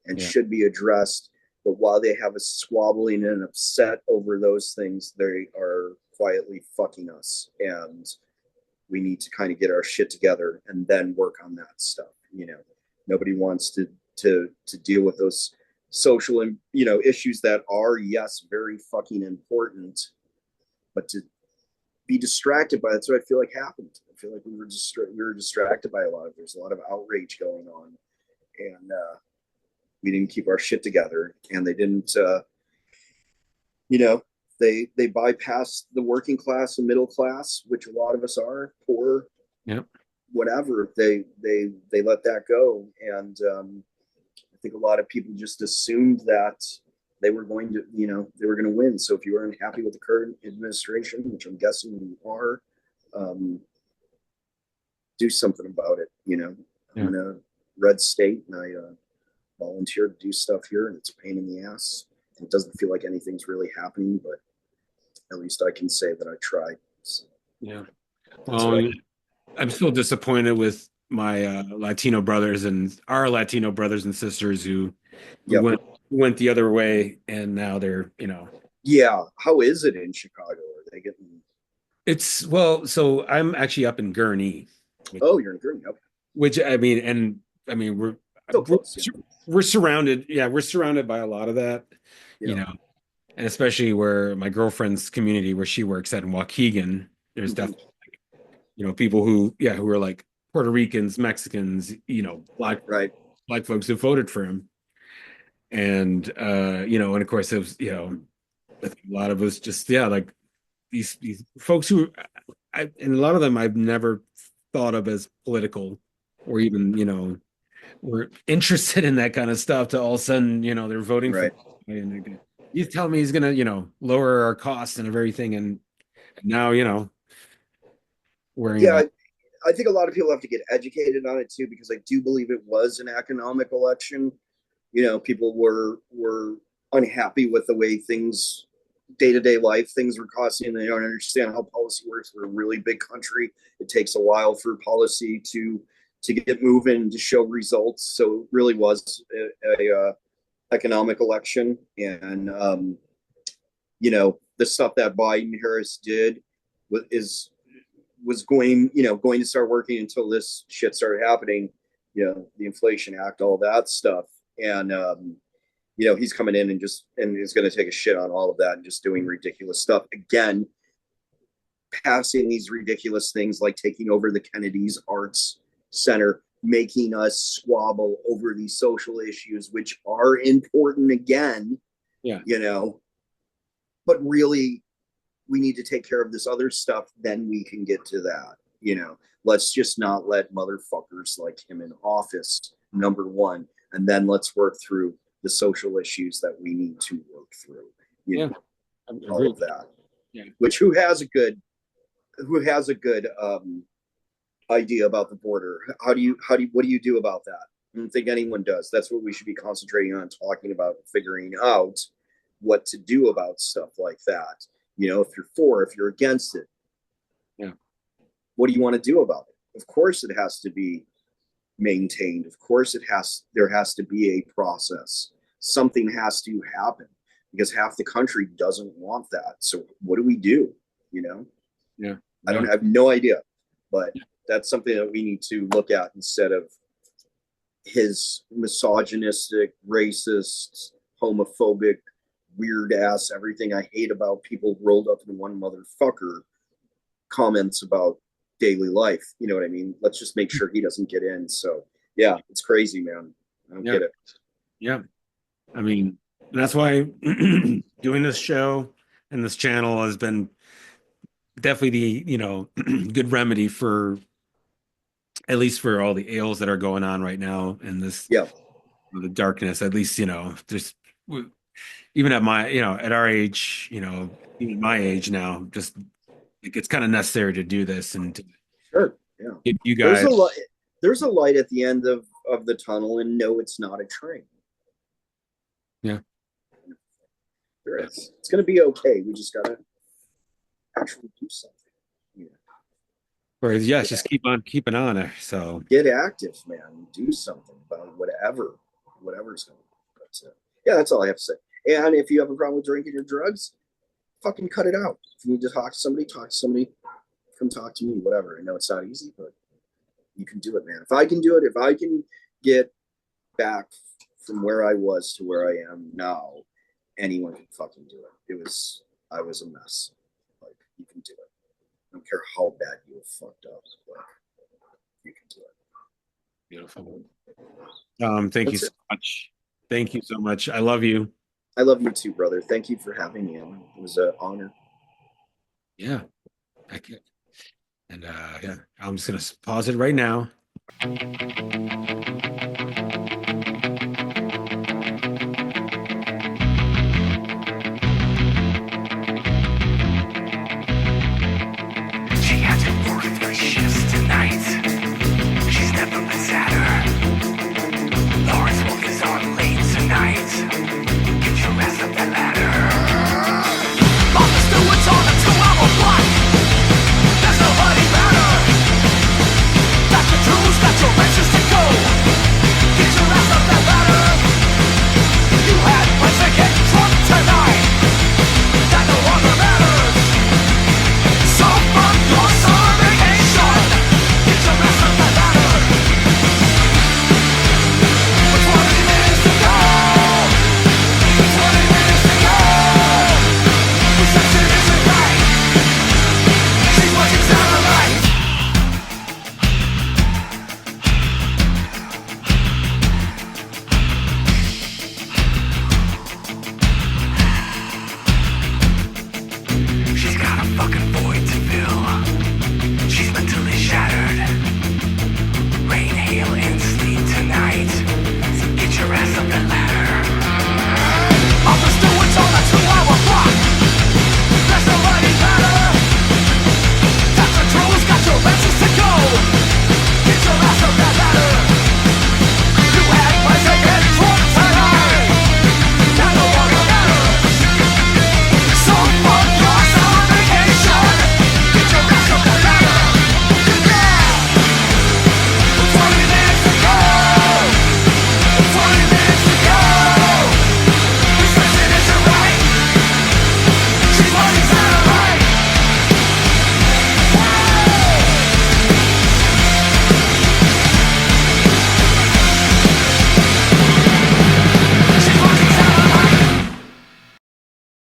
and should be addressed. But while they have a squabbling and upset over those things, they are quietly fucking us. And we need to kind of get our shit together and then work on that stuff. Nobody wants to deal with those social and issues that are, yes, very fucking important, but to be distracted by that's what I feel like happened. I feel like we were distracted by a lot of. There's a lot of outrage going on, and we didn't keep our shit together, and they didn't. They bypassed the working class and middle class, which a lot of us are poor. Yep. Whatever, they let that go, and I think a lot of people just assumed that they were going to win. So if you were unhappy with the current administration, which I'm guessing you are, do something about it. I'm in a red state, and I volunteer to do stuff here, and it's a pain in the ass. It doesn't feel like anything's really happening, but at least I can say that I tried. So, well, I'm still disappointed with my Latino brothers and our Latino brothers and sisters who went the other way, and now they're How is it in Chicago? Are they getting? So I'm actually up in Gurnee. You're in Gurnee. Okay. Which we're close, we're surrounded. Yeah, we're surrounded by a lot of that. And especially where my girlfriend's community, where she works at in Waukegan, there's definitely people who are like Puerto Ricans, Mexicans, black folks who voted for him. And and of course it was, a lot of us just like these folks who and a lot of them I've never thought of as political or even, were interested in that kind of stuff, to all of a sudden, they're voting for and he's telling me he's gonna, lower our costs and everything, and now, we're I think a lot of people have to get educated on it too, because I do believe it was an economic election. People were unhappy with the way things, day-to-day life, things were costing. They don't understand how policy works. We're a really big country. It takes a while for policy to get moving, to show results. So it really was a economic election. And the stuff that Biden Harris did was going to start working until this shit started happening. The Inflation Act, all that stuff. And he's coming in and is going to take a shit on all of that and just doing ridiculous stuff again, passing these ridiculous things like taking over the Kennedy's Arts Center, making us squabble over these social issues, which are important again. Yeah. But really, we need to take care of this other stuff, then we can get to that. Let's just not let motherfuckers like him in office, number one, and then let's work through the social issues that we need to work through. All of that. Yeah. Which who has a good idea about the border? What do you do about that? I don't think anyone does. That's what we should be concentrating on, talking about, figuring out what to do about stuff like that. If you're for, if you're against it. Yeah. What do you want to do about it? Of course it has to be maintained. Of course there has to be a process. Something has to happen, because half the country doesn't want that. So what do we do? Yeah. I have no idea, but that's something that we need to look at instead of his misogynistic, racist, homophobic, weird ass, everything I hate about people rolled up in one motherfucker comments about daily life. You know what I mean? Let's just make sure he doesn't get in. So yeah, it's crazy, man. I don't get it. Yeah. I mean, that's why doing this show and this channel has been definitely the, good remedy for, at least for all the ails that are going on right now in this, the darkness, at least, just even at my, at our age, even my age now, just it's kind of necessary to do this and to give you guys. There's a light at the end of the tunnel, and no, it's not a train. Yeah. There is. It's going to be okay. We just got to actually do something. Just keep on keeping on. So get active, man. Do something about whatever's going on. That's all I have to say. And if you have a problem with drinking or drugs, fucking cut it out. If you need to talk to somebody, come talk to me, whatever. I know it's not easy, but you can do it, man. If I can do it, if I can get back from where I was to where I am now, anyone can fucking do it. I was a mess. Like, you can do it. I don't care how bad you have fucked up. Like, you can do it. Beautiful. Thank you so much. Thank you so much. I love you. I love you too, brother. Thank you for having me in. It was an honor. Yeah. And I'm just gonna pause it right now.